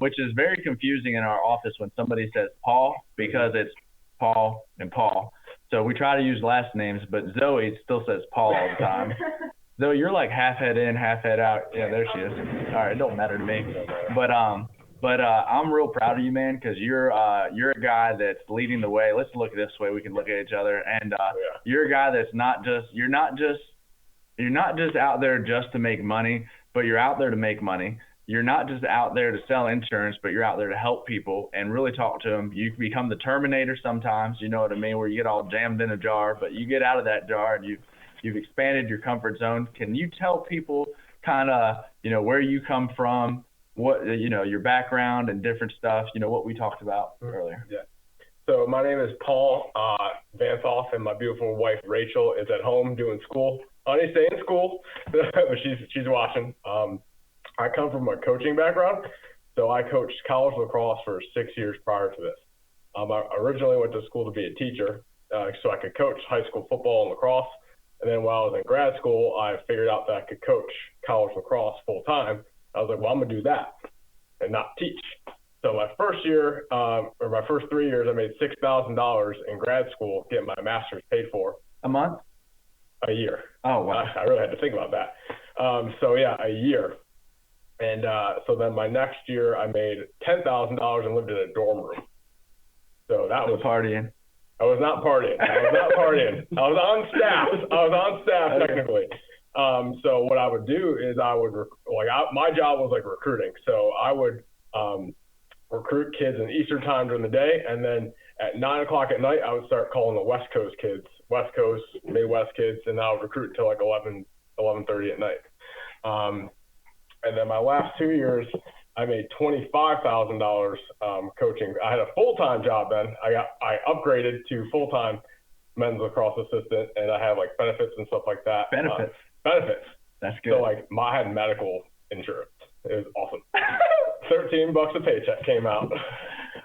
which is very confusing in our office when somebody says Paul, because it's Paul and Paul. So we try to use last names, but Zoe still says Paul all the time. Zoe, you're like half head in, half head out. Yeah, there she is. All right, it don't matter to me. But I'm real proud of you, man, because you're a guy that's leading the way. Let's look this way. We can look at each other, and you're a guy that's you're not just out there just to make money, but you're out there to make money. You're not just out there to sell insurance, but you're out there to help people and really talk to them. You become the Terminator sometimes, you know what I mean, where you get all jammed in a jar, but you get out of that jar and you've expanded your comfort zone. Can you tell people kind of, where you come from, what, your background and different stuff, what we talked about earlier? Yeah. So my name is Paul Vansoff, and my beautiful wife, Rachel, is at home doing school. Honey, stay in school, but she's watching. I come from a coaching background, so I coached college lacrosse for 6 years prior to this. I originally went to school to be a teacher, so I could coach high school football and lacrosse. And then while I was in grad school, I figured out that I could coach college lacrosse full time. I was like, well, I'm gonna do that and not teach. So my first year, or my first 3 years, I made $6,000 in grad school getting my master's paid for. A month? A year. Oh, wow. I really had to think about that. So yeah, a year. And so then my next year, I made $10,000 and lived in a dorm room. So that was partying. I was not partying. I was on staff technically. So what I would do is my job was like recruiting. So I would recruit kids in Eastern time during the day, and then at 9 o'clock at night, I would start calling the West Coast kids, West Coast, Midwest kids, and I would recruit until like 11:30 at night. And then my last 2 years, I made $25,000 coaching. I had a full-time job then. I upgraded to full-time men's lacrosse assistant, and I had like benefits and stuff like that. Benefits. Benefits. That's good. So like I had medical insurance. It was awesome. $13 a paycheck came out.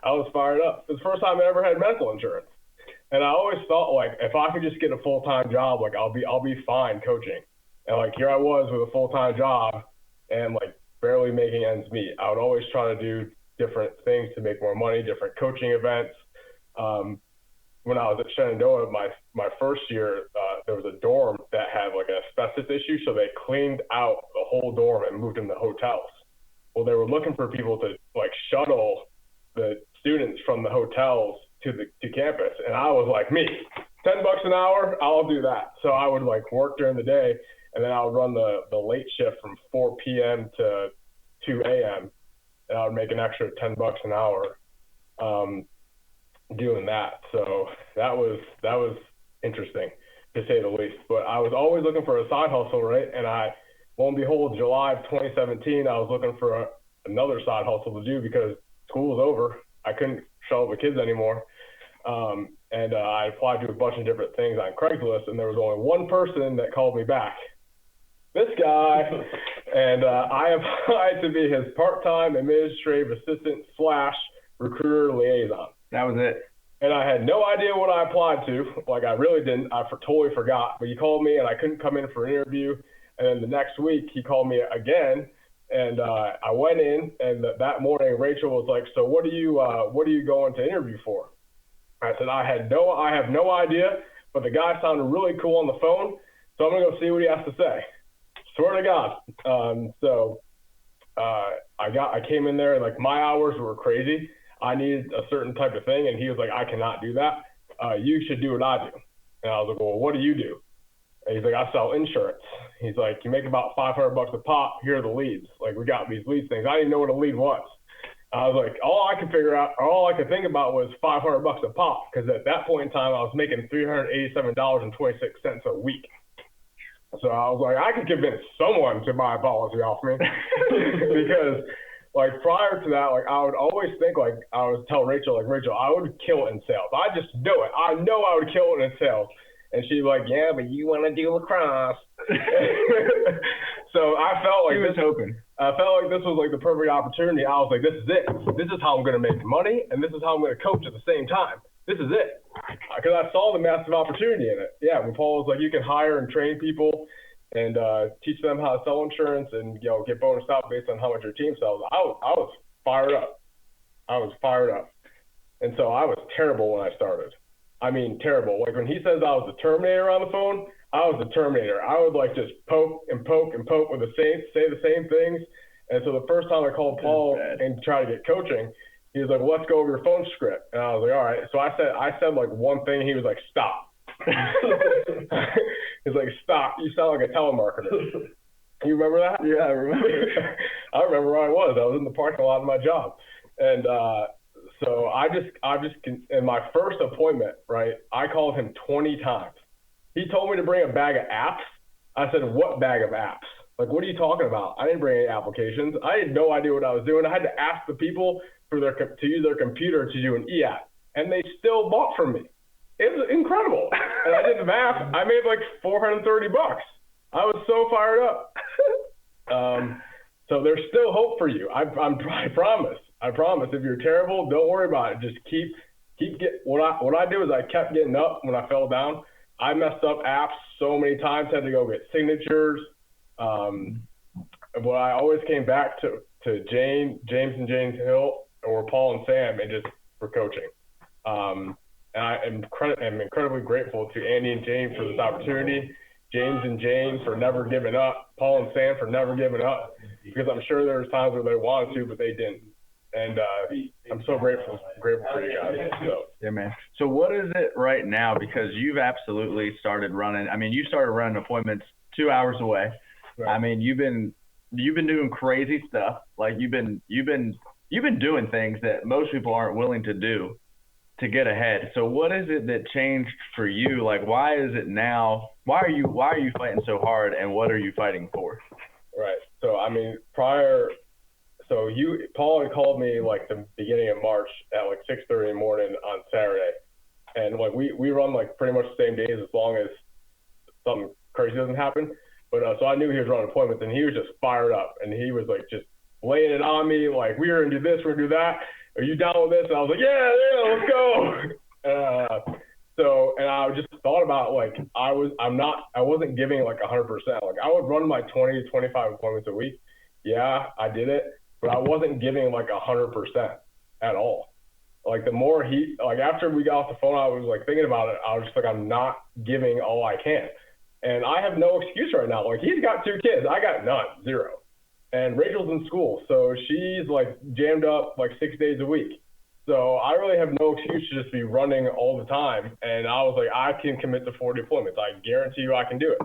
I was fired up. It was the first time I ever had medical insurance. And I always felt like if I could just get a full-time job, like I'll be fine coaching. And like here I was with a full-time job and like barely making ends meet. I would always try to do different things to make more money, different coaching events. When I was at Shenandoah, my first year, there was a dorm that had like an asbestos issue, so they cleaned out the whole dorm and moved them to hotels. Well, they were looking for people to like shuttle the students from the hotels to campus, and I was like, me, $10 an hour, I'll do that. So I would like work during the day, and then I would run the late shift from 4 p.m. to 2 a.m. and I would make an extra $10 an hour doing that. So that was interesting to say the least. But I was always looking for a side hustle, right? And lo and behold, July of 2017, I was looking for another side hustle to do because school was over. I couldn't shuttle the kids anymore. And I applied to a bunch of different things on Craigslist, and there was only one person that called me back. This guy. And I applied to be his part-time administrative assistant / recruiter liaison. That was it. And I had no idea what I applied to. Like, I really didn't. I totally forgot. But he called me, and I couldn't come in for an interview. And then the next week, he called me again, and I went in. And that morning, Rachel was like, "So what are you going to interview for?" I said, "I have no idea, but the guy sounded really cool on the phone, so I'm gonna go see what he has to say." Swear to God. So I came in there, and like my hours were crazy. I needed a certain type of thing, and he was like, "I cannot do that. You should do what I do." And I was like, "Well, what do you do?" And he's like, "I sell insurance." He's like, "You make about $500 a pop. Here are the leads. Like, we got these leads things." I didn't know what a lead was. I was like, all I could think about was $500 a pop, because at that point in time, I was making $387.26 a week. So I was like, I could convince someone to buy a policy off me. Because like prior to that, like I would always think, like I would tell Rachel, I would kill it in sales. I just know it. I know I would kill it in sales. And she's like, "Yeah, but you want to do lacrosse." So I felt like this was like the perfect opportunity. I was like, this is it. This is how I'm going to make money, and this is how I'm going to coach at the same time. This is it. Because I saw the massive opportunity in it. Yeah, when Paul was like, you can hire and train people and teach them how to sell insurance and, you know, get bonus out based on how much your team sells. I was fired up. And so I was terrible when I started. I mean, terrible. Like when he says I was the Terminator on the phone, I was the Terminator. I would like just poke and poke and poke with say the same things. And so the first time I called Paul and tried to get coaching, he was like, "Well, let's go over your phone script." And I was like, "All right." So I said like one thing. He was like, "Stop." He's like, "Stop. You sound like a telemarketer." You remember that? Yeah, I remember. I remember where I was. I was in the parking lot of my job. And so I just in my first appointment, right, I called him 20 times. He told me to bring a bag of apps. I said, "What bag of apps? Like, what are you talking about? I didn't bring any applications." I had no idea what I was doing. I had to ask the people to use their computer to do an e-app, and they still bought from me. It was incredible. And I did the math. I made like $430. I was so fired up. So there's still hope for you. I promise. I promise. If you're terrible, don't worry about it. Just keep what I do is I kept getting up when I fell down. I messed up apps so many times, had to go get signatures. But I always came back to James and James Hill or Paul and Sam and just for coaching. And I am incredibly grateful to Andy and James for this opportunity, James and Jane for never giving up, Paul and Sam for never giving up, because I'm sure there was times where they wanted to, but they didn't. And I'm so grateful for you guys. So. Yeah, man. So what is it right now? Because you've absolutely started running. I mean, you started running appointments 2 hours away. Right. I mean, you've been doing crazy stuff. Like you've been you've been doing things that most people aren't willing to do to get ahead. So what is it that changed for you? Like, why is it now? Why are you fighting so hard, and what are you fighting for? Right. So, I mean, Paul had called me like the beginning of March at like 6:30 in the morning on Saturday. And like, we run like pretty much the same days as long as something crazy doesn't happen. But so I knew he was running appointments, and he was just fired up, and he was like just laying it on me, like, we're gonna do this, we're gonna do that. Are you down with this? And I was like, yeah, let's go. And I just thought about like I wasn't giving like 100%. Like I would run my 20 to 25 appointments a week. Yeah, I did it, but I wasn't giving like 100% at all. Like the more after we got off the phone, I was like thinking about it. I was just like, I'm not giving all I can. And I have no excuse right now. Like he's got 2 kids. I got none, 0. And Rachel's in school. So she's like jammed up like 6 days a week. So I really have no excuse to just be running all the time. And I was like, I can commit to 40 appointments. I guarantee you I can do it.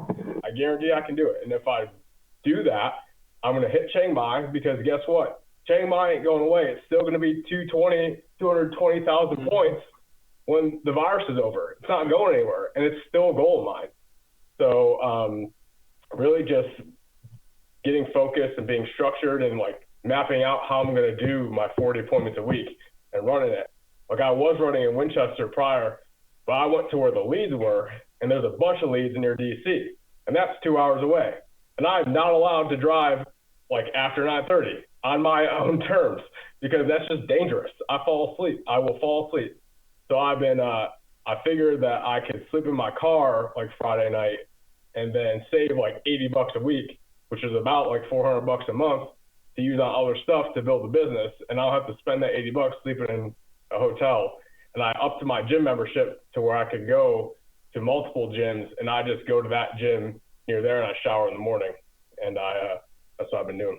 I guarantee I can do it. And if I do that, I'm going to hit Chiang Mai, because guess what? Chiang Mai ain't going away. It's still going to be 220,000 points when the virus is over. It's not going anywhere, and it's still a goal of mine. So really just getting focused and being structured and like mapping out how I'm going to do my 40 appointments a week and running it. Like I was running in Winchester prior, but I went to where the leads were, and there's a bunch of leads near DC, and that's 2 hours away. And I'm not allowed to drive like after 9:30 on my own terms, because that's just dangerous. I fall asleep. I will fall asleep. So I've been, I figured that I could sleep in my car like Friday night and then save like $80 a week, which is about like $400 a month to use on other stuff to build the business. And I'll have to spend that $80 sleeping in a hotel. And I upped my gym membership to where I could go to multiple gyms, and I just go to that gym near there and I shower in the morning. And that's what I've been doing.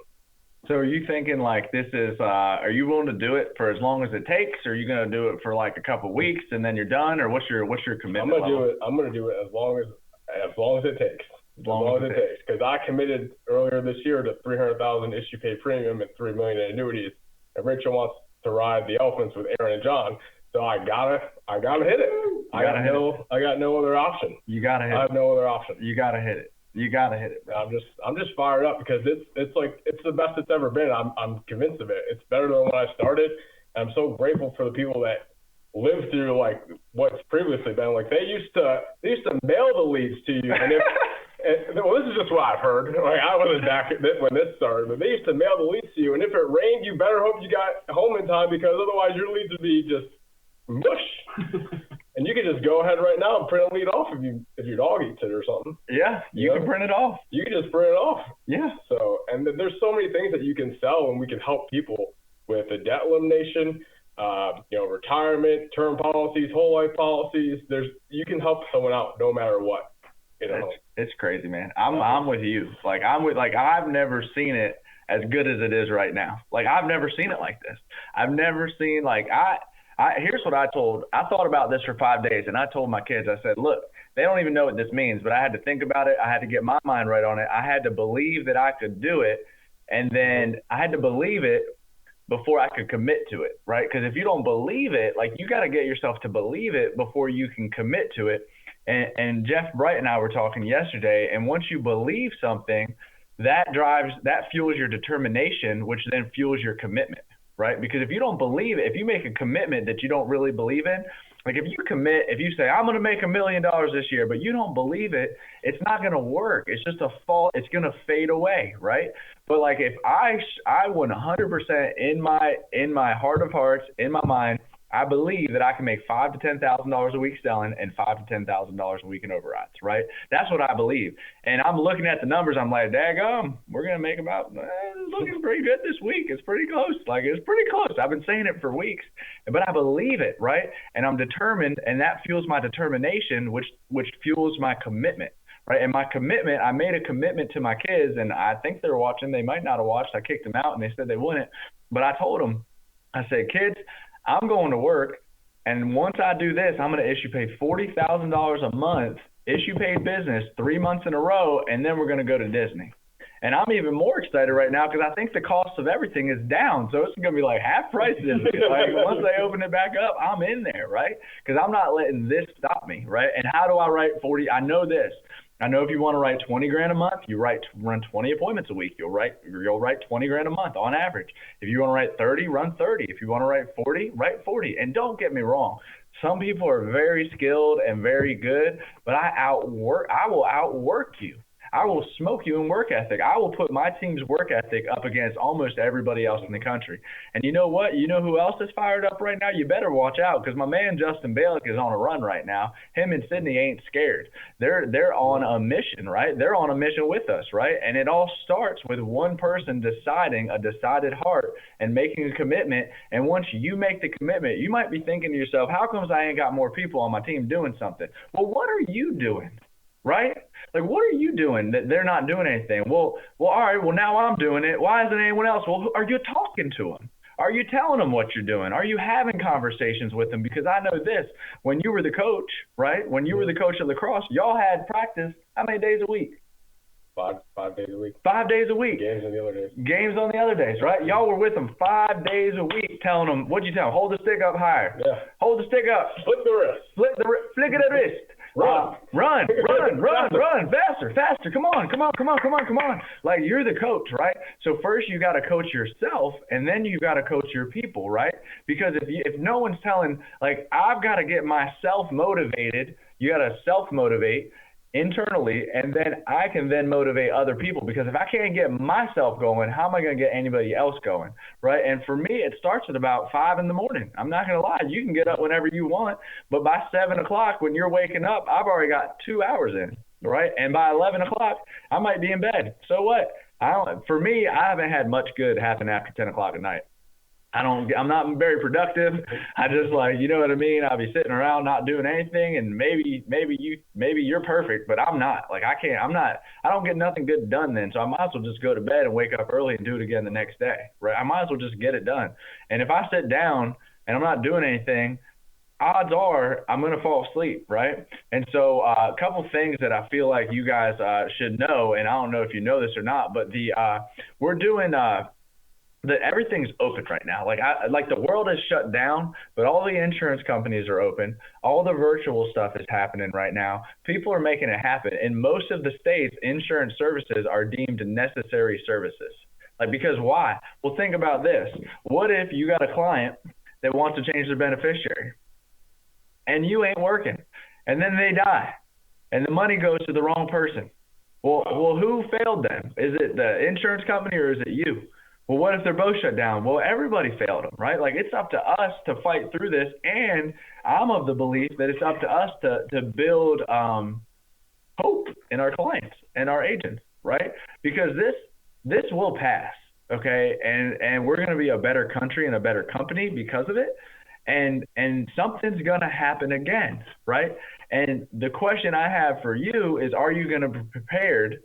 So are you thinking like this is, are you willing to do it for as long as it takes, or are you going to do it for like a couple of weeks and then you're done, or what's your commitment level? I'm going to do it as long as it takes. As long as it takes. Because I committed earlier this year to 300,000 issue pay premium and 3 million in annuities. And Rachel wants to ride the elephants with Aaron and John. So I gotta hit it. I got no other option. You gotta hit it. I have no other option. You gotta hit it. You gotta hit it, bro. I'm just fired up because it's the best it's ever been. I'm convinced of it. It's better than when I started. And I'm so grateful for the people that lived through like what's previously been. Like they used to mail the leads to you, and well, this is just what I've heard. Like I wasn't back when this started, but they used to mail the leads to you, and if it rained, you better hope you got home in time, because otherwise your leads would be just mush. And you could just go ahead right now and print a lead off if your dog eats it or something. Yeah, you can print it off. You can just print it off. Yeah. So, and there's so many things that you can sell, and we can help people with the debt elimination, retirement, term policies, whole life policies. You can help someone out no matter what. It's crazy, man. I'm with you. I've never seen it as good as it is right now. Like I've never seen it like this. I've never seen here's what I thought about this for 5 days, and I told my kids, I said, look, they don't even know what this means, but I had to think about it. I had to get my mind right on it. I had to believe that I could do it, and then I had to believe it before I could commit to it, right? Because if you don't believe it, like you got to get yourself to believe it before you can commit to it. And Jeff Bright and I were talking yesterday, and once you believe something, that fuels your determination, which then fuels your commitment. Right? Because if you don't believe it, if you make a commitment that you don't really believe in, like if you say, I'm going to make $1 million this year, but you don't believe it, it's not going to work. It's just it's going to fade away. Right. But like if I 100% in my heart of hearts, in my mind, I believe that I can make $5,000 to $10,000 a week selling and $5,000 to $10,000 a week in overrides, right? That's what I believe. And I'm looking at the numbers. I'm like, daggum, we're going to make about, looking pretty good this week. It's pretty close. Like, it's pretty close. I've been saying it for weeks, but I believe it, right? And I'm determined, and that fuels my determination, which fuels my commitment, right? And my commitment, I made a commitment to my kids, and I think they're watching. They might not have watched. I kicked them out, and they said they wouldn't. But I told them, I said, kids, I'm going to work, and once I do this, I'm going to issue pay $40,000 a month, issue paid business 3 months in a row, and then we're going to go to Disney. And I'm even more excited right now because I think the cost of everything is down. So it's going to be like half prices. Like once they open it back up, I'm in there, right? Because I'm not letting this stop me, right? And how do I write 40? I know this. I know if you want to write 20 grand a month, run 20 appointments a week. You'll write 20 grand a month on average. If you want to write 30, run 30. If you want to write 40, write 40. And don't get me wrong. Some people are very skilled and very good, but I will outwork you. I will smoke you in work ethic. I will put my team's work ethic up against almost everybody else in the country. And you know what? You know who else is fired up right now? You better watch out because my man Justin Balick is on a run right now. Him and Sydney ain't scared. They're on a mission, right? They're on a mission with us, right? And it all starts with one person deciding a decided heart and making a commitment. And once you make the commitment, you might be thinking to yourself, how comes I ain't got more people on my team doing something? Well, what are you doing? Right? Like, what are you doing that they're not doing anything? Well, all right, well, now I'm doing it. Why isn't anyone else? Well, are you talking to them? Are you telling them what you're doing? Are you having conversations with them? Because I know this, when you were the coach, right? When you were the coach of lacrosse, y'all had practice how many days a week? 5 days a week. 5 days a week. Games on the other days. Games on the other days, right? Y'all were with them 5 days a week telling them, what'd you tell them? Hold the stick up higher. Yeah. Hold the stick up. Flick the wrist. Flick of the wrist. Run, faster. Come on. Like, you're the coach, right? So first you got to coach yourself, and then you got to coach your people, right? Because if no one's telling, like, I've got to get myself motivated, you got to self-motivate internally, and then I can then motivate other people. Because if I can't get myself going, how am I going to get anybody else going, right? And for me, it starts at about 5 in the morning. I'm not going to lie. You can get up whenever you want, but by 7 o'clock when you're waking up, I've already got 2 hours in, right? And by 11 o'clock, I might be in bed. So what? For me, I haven't had much good happen after 10 o'clock at night. I'm not very productive. I just, like, you know what I mean? I'll be sitting around not doing anything, and maybe you're perfect, but I'm not. Like, I don't get nothing good done then. So I might as well just go to bed and wake up early and do it again the next day, right? I might as well just get it done. And if I sit down and I'm not doing anything, odds are I'm going to fall asleep, right? And so a couple things that I feel like you guys should know, and I don't know if you know this or not, but we're doing everything's open right now. Like the world is shut down, but all the insurance companies are open. All the virtual stuff is happening right now. People are making it happen. In most of the states, insurance services are deemed necessary services. Like, because why? Well, think about this. What if you got a client that wants to change their beneficiary and you ain't working, and then they die and the money goes to the wrong person? Well, who failed them? Is it the insurance company or is it you? Well, what if they're both shut down? Well, everybody failed them, right? Like, it's up to us to fight through this. And I'm of the belief that it's up to us to build hope in our clients and our agents, right? Because this will pass, okay? And we're going to be a better country and a better company because of it. And something's going to happen again, right? And the question I have for you is, are you going to be prepared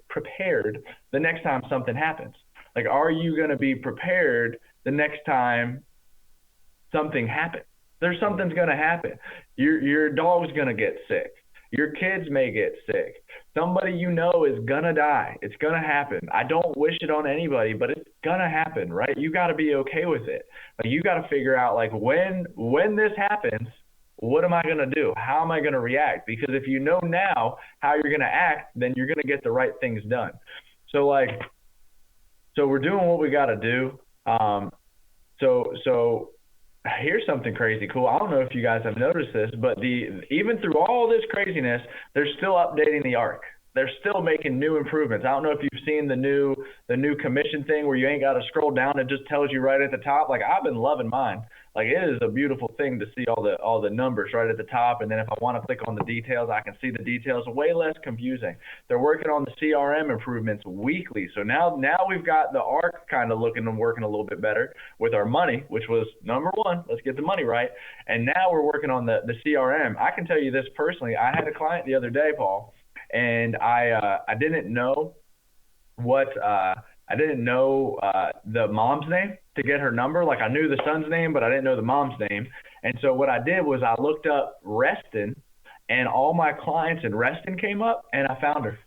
the next time something happens? Like, are you going to be prepared the next time something happens? Something's going to happen. Your dog's going to get sick. Your kids may get sick. Somebody you know is going to die. It's going to happen. I don't wish it on anybody, but it's going to happen, right? You got to be okay with it. Like, you got to figure out, like, when this happens, what am I going to do? How am I going to react? Because if you know now how you're going to act, then you're going to get the right things done. So we're doing what we got to do. So here's something crazy cool. I don't know if you guys have noticed this, but even through all this craziness, they're still updating the ARC. They're still making new improvements. I don't know if you've seen the new commission thing where you ain't got to scroll down. It just tells you right at the top. Like, I've been loving mine. Like, it is a beautiful thing to see all the numbers right at the top. And then if I want to click on the details, I can see the details. Way less confusing. They're working on the CRM improvements weekly. So now we've got the ARC kind of looking and working a little bit better with our money, which was number one. Let's get the money right. And now we're working on the CRM. I can tell you this personally. I had a client the other day, Paul, and I didn't know the mom's name to get her number. Like, I knew the son's name, but I didn't know the mom's name. And so what I did was I looked up Reston, and all my clients in Reston came up, and I found her.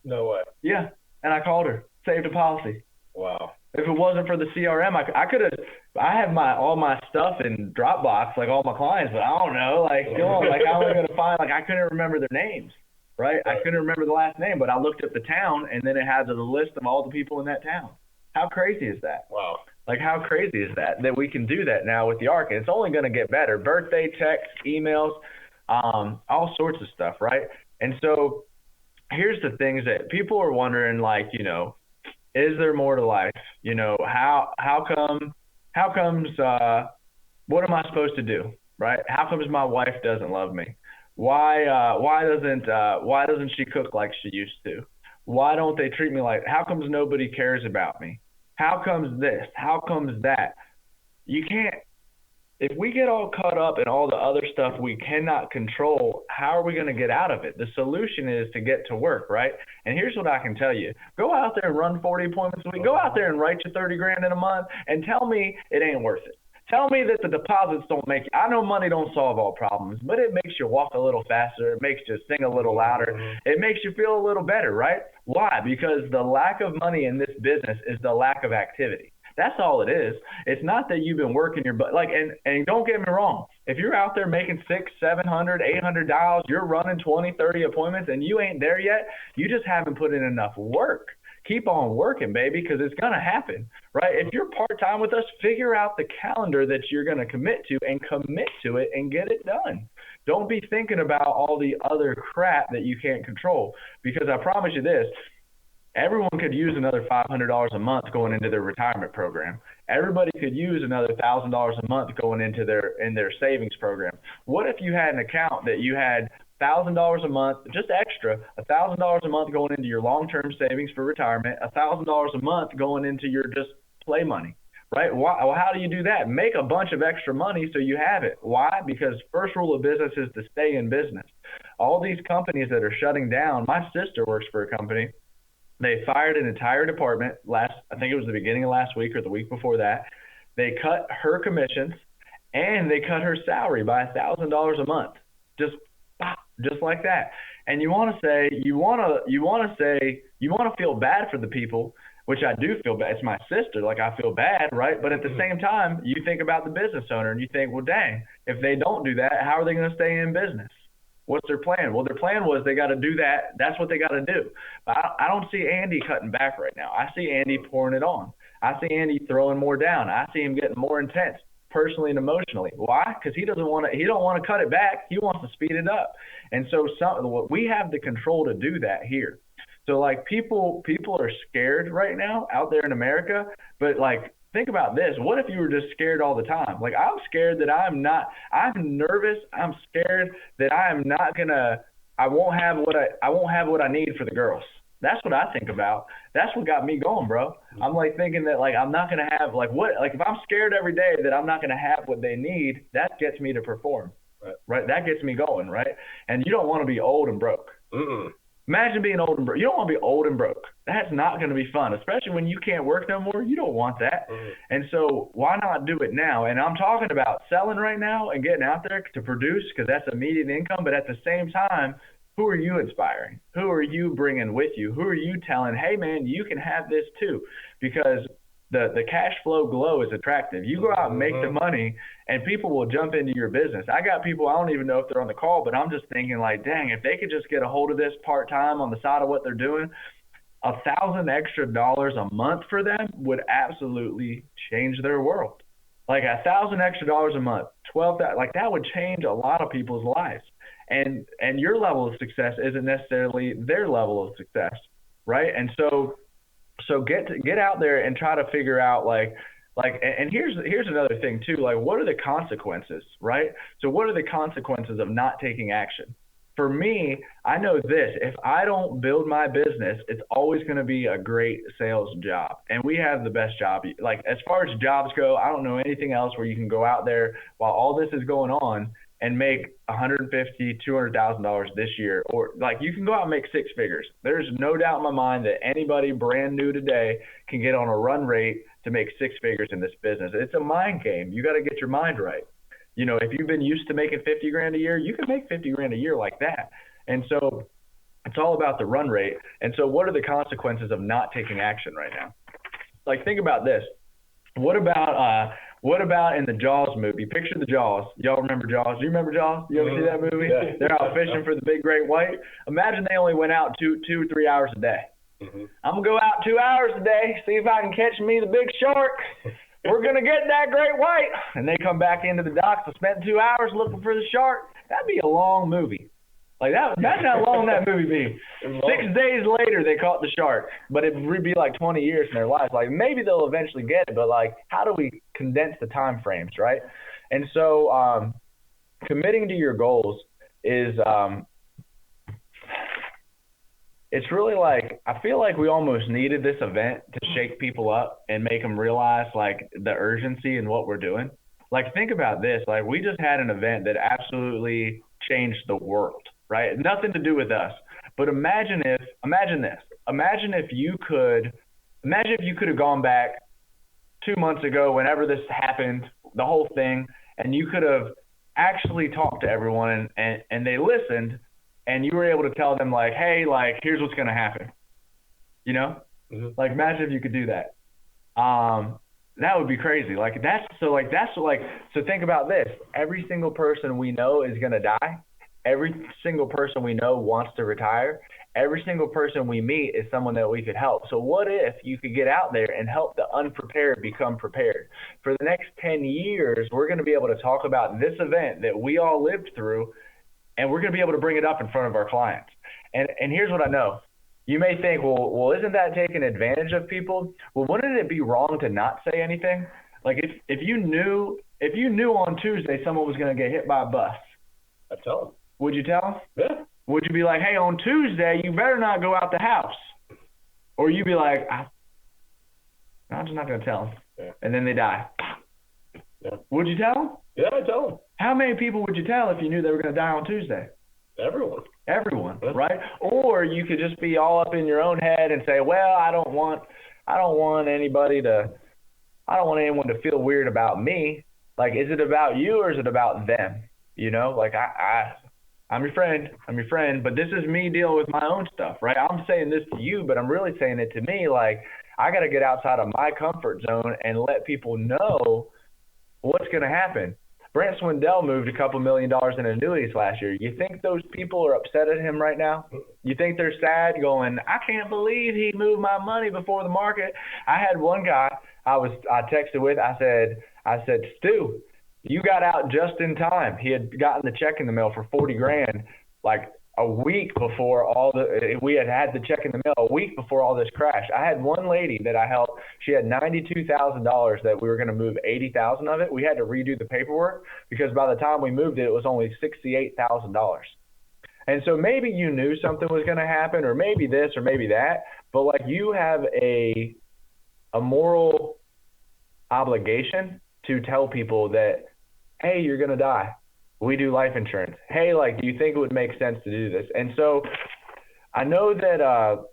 No way. Yeah, and I called her. saved a policy. Wow. If it wasn't for the CRM, I could have. I have all my stuff in Dropbox, like all my clients, but I don't know, like, how am I going to find? Like, I couldn't remember their names, right? I couldn't remember the last name, but I looked up the town, and then it has a list of all the people in that town. How crazy is that? Wow. Like, how crazy is that we can do that now with the Arc? And it's only going to get better. Birthday texts, emails, all sorts of stuff, right? And so here's the things that people are wondering, like, is there more to life? How comes what am I supposed to do, right? How comes my wife doesn't love me? Why doesn't she cook like she used to? Why don't they treat me how comes nobody cares about me? How comes this? How comes that? You can't. If we get all caught up in all the other stuff we cannot control, how are we going to get out of it? The solution is to get to work, right? And here's what I can tell you. Go out there and run 40 appointments a week. Go out there and write your 30 grand in a month and tell me it ain't worth it. Tell me that the deposits don't make – I know money don't solve all problems, but it makes you walk a little faster. It makes you sing a little louder. It makes you feel a little better, right? Why? Because the lack of money in this business is the lack of activity. That's all it is. It's not that you've been working your butt. And don't get me wrong. If you're out there making $600, $700, $800, you're running 20, 30 appointments and you ain't there yet, you just haven't put in enough work. Keep on working, baby, because it's going to happen, right? If you're part-time with us, figure out the calendar that you're going to commit to and commit to it and get it done. Don't be thinking about all the other crap that you can't control, because I promise you this, everyone could use another $500 a month going into their retirement program. Everybody could use another $1,000 a month going into their savings program. What if you had an account that you had $1,000 a month, just extra, $1,000 a month going into your long-term savings for retirement, $1,000 a month going into your just play money, right? Why? Well, how do you do that? Make a bunch of extra money so you have it. Why? Because first rule of business is to stay in business. All these companies that are shutting down, my sister works for a company. They fired an entire department I think it was the beginning of last week or the week before that. They cut her commissions and they cut her salary by $1,000 a month. Just like that. And you want to feel bad for the people, which I do feel bad. It's my sister. Like, I feel bad, right? But at the same time, you think about the business owner and you think, well, dang, if they don't do that, how are they going to stay in business? What's their plan? Well, their plan was they got to do that. That's what they got to do. But I don't see Andy cutting back right now. I see Andy pouring it on. I see Andy throwing more down. I see him getting more intense, personally and emotionally. Why? Because he don't want to cut it back. He wants to speed it up. And so we have the control to do that here. So like people are scared right now out there in America, but like, think about this. What if you were just scared all the time? Like, I'm scared that I'm nervous. I'm scared that I won't have what I need for the girls. That's what I think about. That's what got me going, bro. I'm like thinking that like I'm not going to have if I'm scared every day that I'm not going to have what they need, that gets me to perform. Right? That gets me going, right? And you don't want to be old and broke. Imagine being old and broke. You don't want to be old and broke. That's not going to be fun, especially when you can't work no more. You don't want that. And so why not do it now? And I'm talking about selling right now and getting out there to produce, because that's immediate income. But at the same time, who are you inspiring? Who are you bringing with you? Who are you telling, hey, man, you can have this too? Because the cash flow glow is attractive. You go out and make the money, and people will jump into your business. I got people, I don't even know if they're on the call, but I'm just thinking like, dang, if they could just get a hold of this part-time on the side of what they're doing, $1,000 extra a month for them would absolutely change their world. Like $1,000 extra a month, $12,000, like that would change a lot of people's lives. And your level of success isn't necessarily their level of success, right? And so get out there and try to figure out and here's another thing too, like what are the consequences, right? So what are the consequences of not taking action? For me, I know this, if I don't build my business, it's always going to be a great sales job. And we have the best job. Like as far as jobs go, I don't know anything else where you can go out there while all this is going on and make $150,000, $200,000 this year, or like you can go out and make six figures. There's no doubt in my mind that anybody brand new today can get on a run rate to make six figures in this business. It's a mind game. You got to get your mind right. If you've been used to making $50,000 a year, you can make $50,000 a year like that. And so It's all about the run rate. And so what are the consequences of not taking action right now? Like, think about this. What about in the Jaws movie? Picture the Jaws. Y'all remember Jaws? Do you remember Jaws? You ever see that movie? Yeah. They're out fishing for the big great white. Imagine they only went out 3 hours a day. Mm-hmm. I'm going to go out 2 hours a day, see if I can catch me the big shark. We're going to get that great white. And they come back into the docks and spend 2 hours looking for the shark. That'd be a long movie. Like that, imagine how long that movie be. 6 days later, they caught the shark, but it'd be like 20 years in their lives. Like maybe they'll eventually get it, but like, how do we condense the time frames, right? And so, committing to your goals is, it's really like, I feel like we almost needed this event to shake people up and make them realize like the urgency in what we're doing. Like, think about this. Like, we just had an event that absolutely changed the world. Right? Nothing to do with us. But imagine if you could have gone back 2 months ago, whenever this happened, the whole thing, and you could have actually talked to everyone and they listened, and you were able to tell them like, hey, like, here's what's going to happen. You know? Mm-hmm. Like, imagine if you could do that. That would be crazy. So think about this. Every single person we know is going to die. Every single person we know wants to retire. Every single person we meet is someone that we could help. So what if you could get out there and help the unprepared become prepared? For the next 10 years, we're going to be able to talk about this event that we all lived through, and we're going to be able to bring it up in front of our clients. And here's what I know. You may think, well, isn't that taking advantage of people? Well, wouldn't it be wrong to not say anything? Like if you knew on Tuesday someone was going to get hit by a bus, I'd tell them. Would you tell them? Yeah. Would you be like, hey, on Tuesday, you better not go out the house? Or you'd be like, I'm just not going to tell them. Yeah. And then they die. Yeah. Would you tell them? Yeah, I'd tell them. How many people would you tell if you knew they were going to die on Tuesday? Everyone. Everyone, Yeah. right? Or you could just be all up in your own head and say, well, I don't want anyone to feel weird about me. Like, is it about you or is it about them? You know, like I'm your friend, but this is me dealing with my own stuff, right? I'm saying this to you, but I'm really saying it to me. Like, I got to get outside of my comfort zone and let people know what's going to happen. Brent Swindell moved a couple $1 million in annuities last year. You think those people are upset at him right now? You think they're sad going, I can't believe he moved my money before the market? I had one guy I texted with, I said, Stu, you got out just in time. He had gotten the check in the mail for $40,000 like a week before we had the check in the mail a week before all this crashed. I had one lady that I helped. She had $92,000 that we were going to move 80,000 of it. We had to redo the paperwork because by the time we moved it, it was only $68,000. And so maybe you knew something was going to happen, or maybe this, or maybe that, but like, you have a moral obligation to tell people that, hey, you're going to die. We do life insurance. Hey, like, do you think it would make sense to do this? And so I know that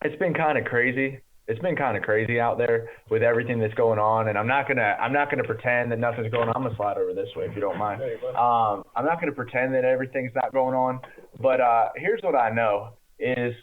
it's been kind of crazy. It's been kind of crazy out there with everything that's going on. And I'm not gonna pretend that nothing's going on. I'm gonna slide over this way if you don't mind. I'm not gonna pretend that everything's not going on. But here's what I know is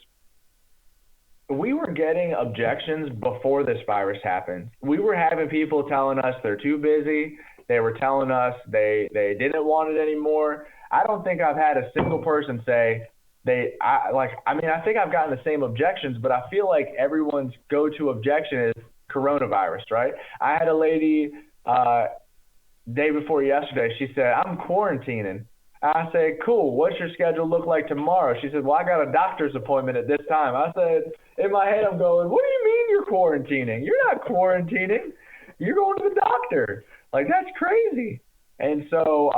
we were getting objections before this virus happened. We were having people telling us they're too busy. They were telling us they didn't want it anymore. I don't think I've had a single person say I think I've gotten the same objections, but I feel like everyone's go-to objection is coronavirus, right? I had a lady day before yesterday. She said, I'm quarantining. I said, cool. What's your schedule look like tomorrow? She said, well, I got a doctor's appointment at this time. I said, in my head, I'm going, what do you mean you're quarantining? You're not quarantining. You're going to the doctor. Like, that's crazy. And so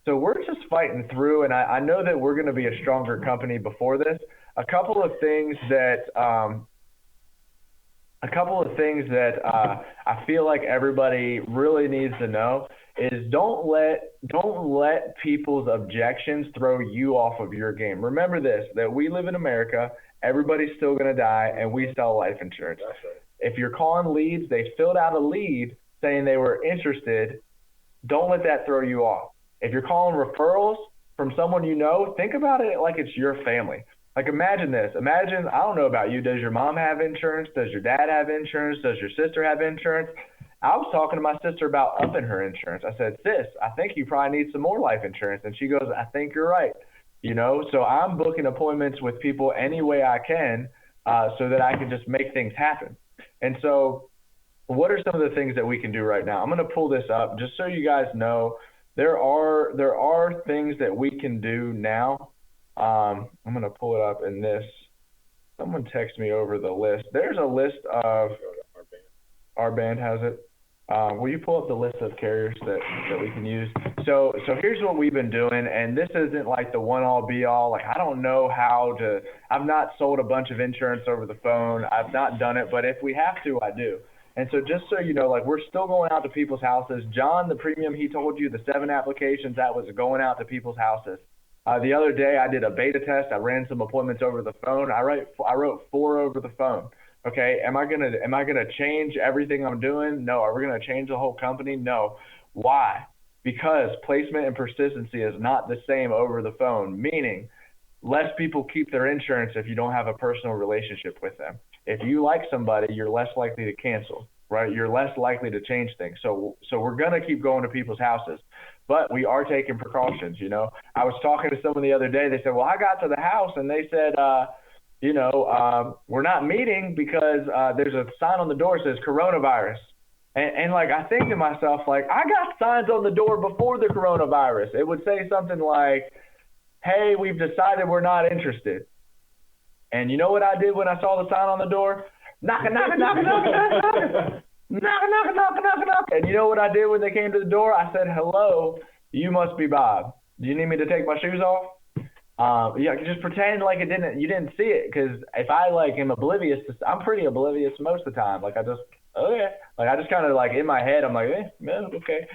we're just fighting through, and I know that we're going to be a stronger company before this. A couple of things that I feel like everybody really needs to know is don't let people's objections throw you off of your game. Remember this, that we live in America, everybody's still going to die, and we sell life insurance. That's right. If you're calling leads, they filled out a lead saying they were interested. Don't let that throw you off. If you're calling referrals from someone you know, think about it like it's your family. Like, imagine this. Imagine, I don't know about you. Does your mom have insurance? Does your dad have insurance? Does your sister have insurance? I was talking to my sister about upping her insurance. I said, sis, I think you probably need some more life insurance. And she goes, I think you're right. So I'm booking appointments with people any way I can so that I can just make things happen. And so what are some of the things that we can do right now? I'm going to pull this up just so you guys know there are things that we can do now. I'm going to pull it up in this. Someone text me over the list. There's a list of our band has it. Will you pull up the list of carriers that we can use? So here's what we've been doing, and this isn't like the one-all be-all. Like, I don't know how to – I've not sold a bunch of insurance over the phone. I've not done it, but if we have to, I do. And so just so you know, like, we're still going out to people's houses. John, the premium, he told you the 7 applications, that was going out to people's houses. The other day I did a beta test. I ran some appointments over the phone. I wrote 4 over the phone. Okay, am I gonna change everything I'm doing? No. Are we gonna change the whole company? No. Why? Because placement and persistency is not the same over the phone, meaning less people keep their insurance if you don't have a personal relationship with them. If you like somebody, you're less likely to cancel, right? You're less likely to change things. So we're gonna keep going to people's houses, but we are taking precautions. I was talking to someone the other day. They said, well, I got to the house and they said, we're not meeting because there's a sign on the door that says coronavirus. And like, I think to myself, like, I got signs on the door before the coronavirus. It would say something like, hey, we've decided we're not interested. And you know what I did when I saw the sign on the door? Knock. And you know what I did when they came to the door? I said, hello, you must be Bob. Do you need me to take my shoes off? Just pretend like you didn't see it, because if I am oblivious, I'm pretty oblivious most of the time. Like, I just kind of like in my head, I'm like, okay.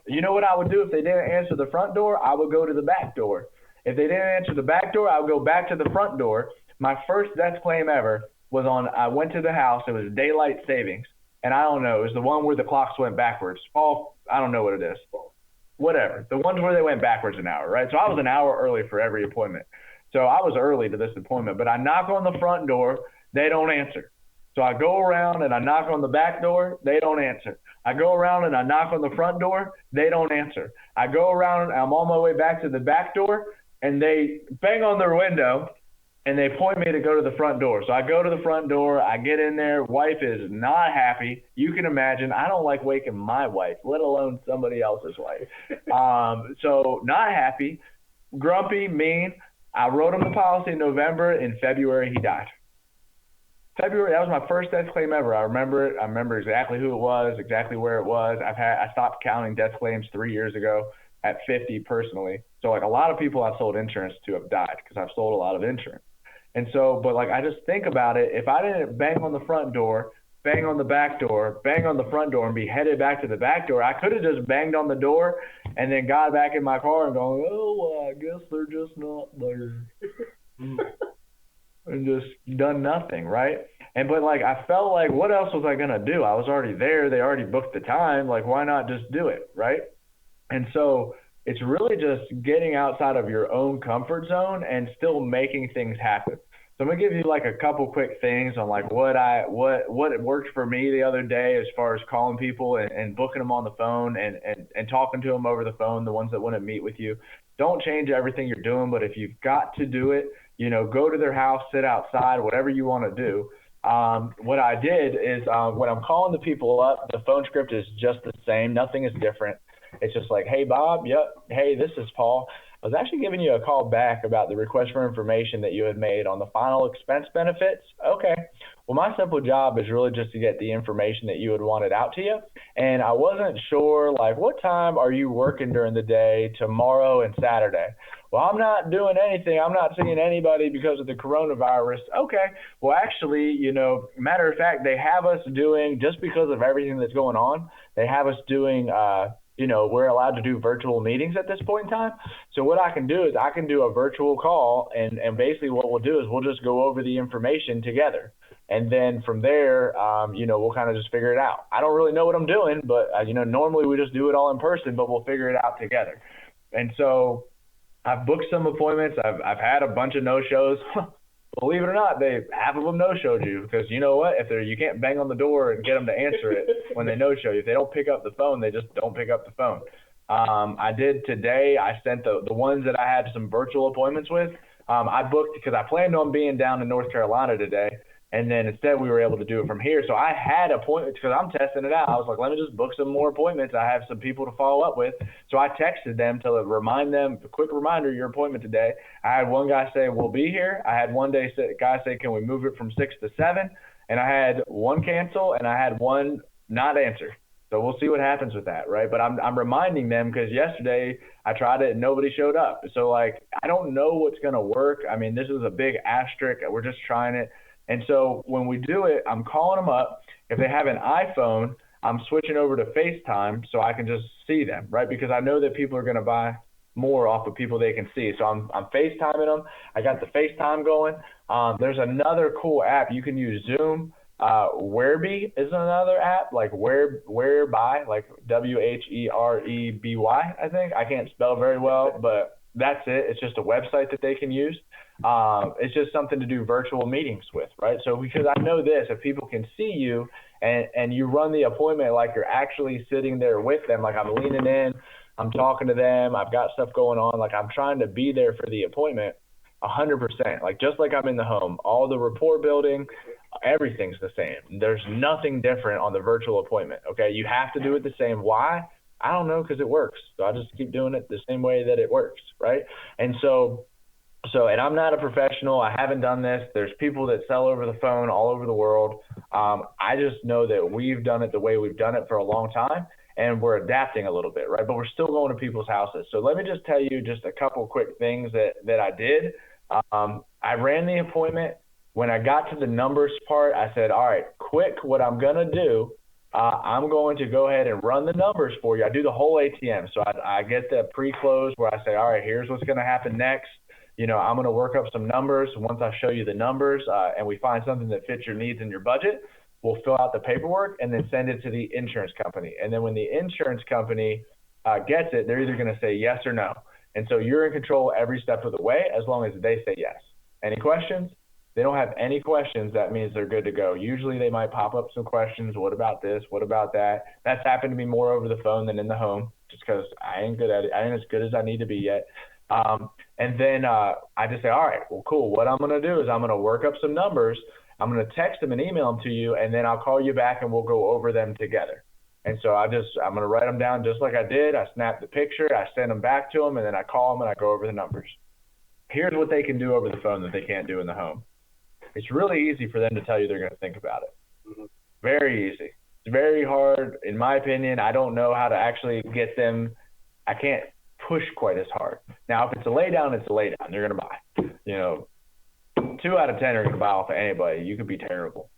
You know what I would do if they didn't answer the front door? I would go to the back door. If they didn't answer the back door, I would go back to the front door. My first death claim ever was I went to the house. It was daylight savings, and I don't know, it was the one where the clocks went backwards. I don't know what it is. Whatever, the ones where they went backwards an hour, right? So I was an hour early for every appointment. So I was early to this appointment, but I knock on the front door, they don't answer. So I go around and I knock on the back door, they don't answer. I go around and I knock on the front door, they don't answer. I go around, I'm on my way back to the back door, and they bang on their window and they point me to go to the front door. So I go to the front door, I get in there, wife is not happy. You can imagine, I don't like waking my wife, let alone somebody else's wife. So not happy, grumpy, mean. I wrote him the policy in November. In February, he died. February, that was my first death claim ever. I remember it. I remember exactly who it was, exactly where it was. I stopped counting death claims 3 years ago at 50 personally. So like, a lot of people I've sold insurance to have died because I've sold a lot of insurance. And so, but like, I just think about it. If I didn't bang on the front door, bang on the back door, bang on the front door, and be headed back to the back door, I could have just banged on the door and then got back in my car and gone, I guess they're just not there. And just done nothing, right? But like, I felt like, what else was I going to do? I was already there. They already booked the time. Like, why not just do it, right? And so it's really just getting outside of your own comfort zone and still making things happen. So I'm gonna give you like a couple quick things on like what worked for me the other day as far as calling people and booking them on the phone and talking to them over the phone, the ones that wouldn't meet with you. Don't change everything you're doing, but if you've got to do it, go to their house, sit outside, whatever you want to do. What I did is when I'm calling the people up, the phone script is just the same. Nothing is different. It's just like, hey, Bob, yep. Hey, this is Paul. I was actually giving you a call back about the request for information that you had made on the final expense benefits. Okay. Well, my simple job is really just to get the information that you had wanted out to you. And I wasn't sure, like, what time are you working during the day tomorrow and Saturday? Well, I'm not doing anything. I'm not seeing anybody because of the coronavirus. Okay. Well, actually, matter of fact, they have us doing, just because of everything that's going on, they have us doing, we're allowed to do virtual meetings at this point in time. So what I can do is I can do a virtual call, and basically what we'll do is we'll just go over the information together. And then from there, we'll kind of just figure it out. I don't really know what I'm doing, but, normally we just do it all in person, but we'll figure it out together. And so I've booked some appointments. I've had a bunch of no-shows. Believe it or not, half of them no-showed you because you know what? You can't bang on the door and get them to answer it when they no-show you. If they don't pick up the phone, they just don't pick up the phone. I did today. I sent the ones that I had some virtual appointments with. I booked because I planned on being down in North Carolina today. And then instead we were able to do it from here. So I had appointments because I'm testing it out. I was like, let me just book some more appointments. I have some people to follow up with. So I texted them to remind them, a quick reminder, your appointment today. I had one guy say, we'll be here. I had one guy say, can we move it from 6 to 7? And I had one cancel and I had one not answer. So we'll see what happens with that, right? But I'm reminding them because yesterday I tried it and nobody showed up. So, like, I don't know what's going to work. I mean, this is a big asterisk. We're just trying it. And so when we do it, I'm calling them up. If they have an iPhone, I'm switching over to FaceTime so I can just see them, right? Because I know that people are going to buy more off of people they can see. So I'm FaceTiming them. I got the FaceTime going. There's another cool app. You can use Zoom. Whereby is another app, like Whereby, like Whereby, I think. I can't spell very well, but that's it. It's just a website that they can use. It's just something to do virtual meetings with, right? So because I know this, if people can see you and you run the appointment like you're actually sitting there with them, like I'm leaning in, I'm talking to them, I've got stuff going on, like I'm trying to be there for the appointment 100%, like just like I'm in the home. All the rapport building, everything's the same. There's nothing different on the virtual appointment, okay? You have to do it the same. Why? I don't know, because it works. So I just keep doing it the same way that it works, right? And so, and I'm not a professional. I haven't done this. There's people that sell over the phone all over the world. I just know that we've done it the way we've done it for a long time, and we're adapting a little bit, right? But we're still going to people's houses. So let me just tell you just a couple quick things that I did. I ran the appointment. When I got to the numbers part, I said, all right, quick, what I'm going to do, I'm going to go ahead and run the numbers for you. I do the whole ATM. So I get the pre-close where I say, all right, here's what's going to happen next. You know, I'm going to work up some numbers. Once I show you the numbers and we find something that fits your needs and your budget, we'll fill out the paperwork and then send it to the insurance company. And then when the insurance company gets it, they're either going to say yes or no. And so you're in control every step of the way as long as they say yes. Any questions? They don't have any questions, that means they're good to go. Usually they might pop up some questions. What about this? What about that? That's happened to me more over the phone than in the home, just because I ain't good at it. I ain't as good as I need to be yet. And then I just say, all right, well, cool. What I'm going to do is I'm going to work up some numbers. I'm going to text them and email them to you, and then I'll call you back and we'll go over them together. And so I'm going to write them down just like I did. I snap the picture, I send them back to them, and then I call them and I go over the numbers. Here's what they can do over the phone that they can't do in the home. It's really easy for them to tell you they're going to think about it. Mm-hmm. Very easy. It's very hard, in my opinion. I don't know how to actually get them. I can't push quite as hard. Now, if it's a lay down, it's a lay down. They're going to buy. You know, 2 out of 10 are going to buy off of anybody. You could be terrible.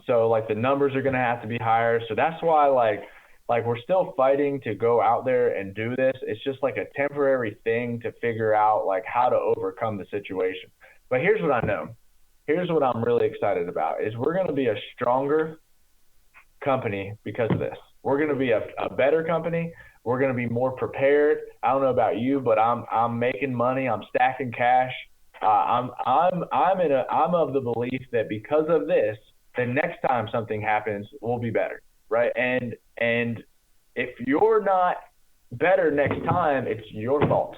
So like the numbers are going to have to be higher. So that's why like we're still fighting to go out there and do this. It's just like a temporary thing to figure out like how to overcome the situation. But here's what I know. Here's what I'm really excited about is we're going to be a stronger company because of this. We're going to be a better company. We're going to be more prepared. I don't know about you, but I'm making money. I'm stacking cash. I'm of the belief that because of this, the next time something happens, we'll be better, right? And if you're not better next time, it's your fault.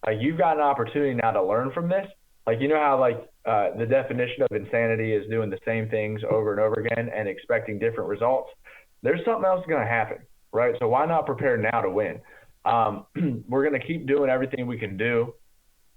Like you've got an opportunity now to learn from this. Like, you know how like the definition of insanity is doing the same things over and over again and expecting different results. There's something else going to happen, right? So why not prepare now to win? We're going to keep doing everything we can do.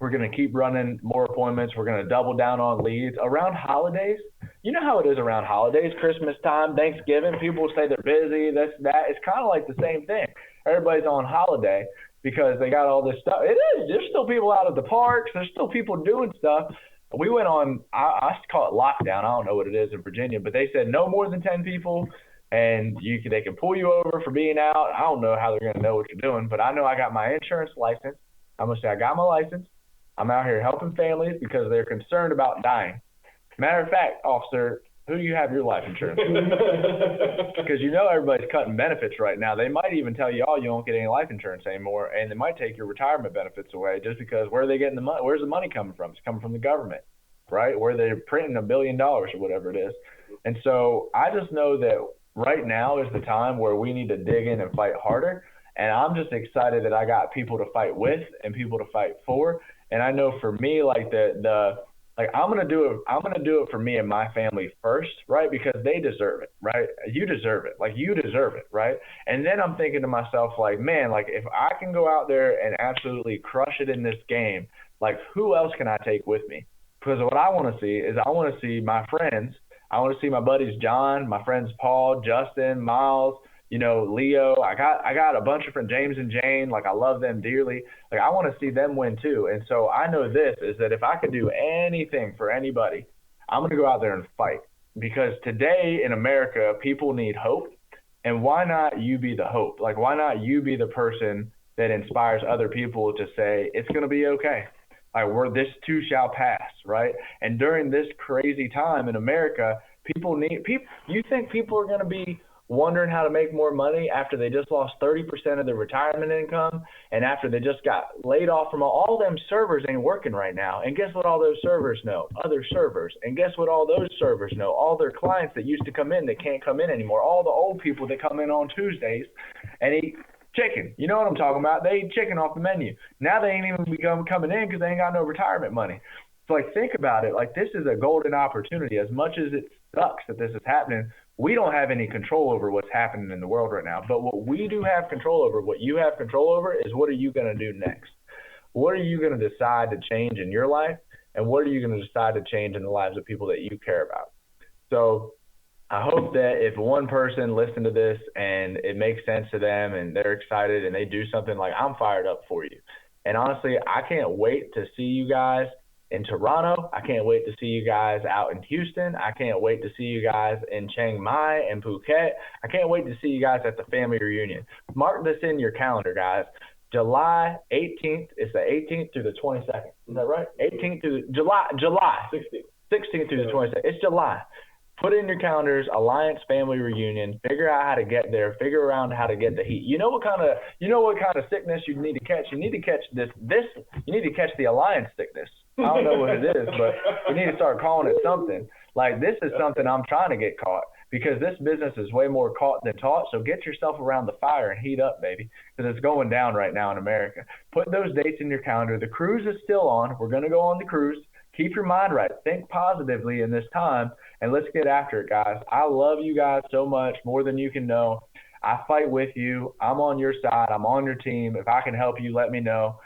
We're going to keep running more appointments. We're going to double down on leads around holidays. You know how it is around holidays, Christmas time, Thanksgiving. People say they're busy, this, that. It's kind of like the same thing. Everybody's on holiday because they got all this stuff. It is. There's still people out at the parks. There's still people doing stuff. We went on, I call it lockdown. I don't know what it is in Virginia, but they said no more than 10 people, and they can pull you over for being out. I don't know how they're going to know what you're doing, but I know I got my insurance license. I'm going to say I got my license. I'm out here helping families because they're concerned about dying. Matter of fact, officer, who do you have your life insurance with? Because you know everybody's cutting benefits right now. They might even tell you, oh, you don't get any life insurance anymore, and they might take your retirement benefits away just because where are they getting the money? Where's the money coming from? It's coming from the government, right? Where they're printing $1 billion or whatever it is. And so I just know that right now is the time where we need to dig in and fight harder. And I'm just excited that I got people to fight with and people to fight for. And I know for me, like I'm gonna do it for me and my family first, right? Because they deserve it, right? You deserve it, you deserve it, right? And then I'm thinking to myself, like, man, like if I can go out there and absolutely crush it in this game, like who else can I take with me? Because what I want to see is I want to see my friends, I want to see my buddies John, my friends Paul, Justin, Miles, Leo. I got a bunch of friends, James and Jane. Like I love them dearly. Like I want to see them win too. And so I know this is that if I could do anything for anybody, I'm going to go out there and fight, because today in America, people need hope. And why not you be the hope? Like why not you be the person that inspires other people to say it's going to be okay. Like this too shall pass, right? And during this crazy time in America, you think people are going to be wondering how to make more money after they just lost 30% of their retirement income and after they just got laid off from all them servers ain't working right now. And guess what all those servers know? Other servers. And guess what all those servers know? All their clients that used to come in that can't come in anymore. All the old people that come in on Tuesdays and eat chicken. You know what I'm talking about? They eat chicken off the menu. Now they ain't even coming in because they ain't got no retirement money. So like think about it. Like this is a golden opportunity. As much as it sucks that this is happening, we don't have any control over what's happening in the world right now. But what we do have control over, what you have control over, is what are you going to do next? What are you going to decide to change in your life? And what are you going to decide to change in the lives of people that you care about? So I hope that if one person listened to this and it makes sense to them and they're excited and they do something, like I'm fired up for you. And honestly, I can't wait to see you guys in Toronto. I can't wait to see you guys out in Houston. I can't wait to see you guys in Chiang Mai and Phuket. I can't wait to see you guys at the family reunion. Mark this in your calendar, guys. July 18th is the 18th through the 22nd. Is that right? 18th through July 16th through the 22nd. It's July. Put in your calendars, Alliance Family Reunion. Figure out how to get there. Figure around how to get the heat. You know what kind of sickness you need to catch? You need to catch this. You need to catch the Alliance sickness. I don't know what it is, but we need to start calling it something. Like this is something I'm trying to get caught, because this business is way more caught than taught. So get yourself around the fire and heat up, baby, because it's going down right now in America. Put those dates in your calendar. The cruise is still on. We're going to go on the cruise. Keep your mind right. Think positively in this time, and let's get after it, guys. I love you guys so much, more than you can know. I fight with you. I'm on your side. I'm on your team. If I can help you, let me know.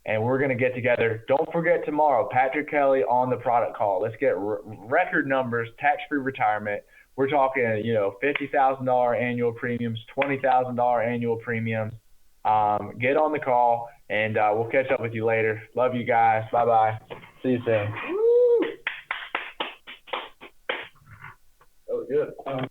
And we're going to get together. Don't forget tomorrow, Patrick Kelly on the product call. Let's get record numbers, tax-free retirement. We're talking, $50,000 annual premiums, $20,000 annual premiums. Get on the call, and we'll catch up with you later. Love you guys. Bye-bye. See you soon. That was good.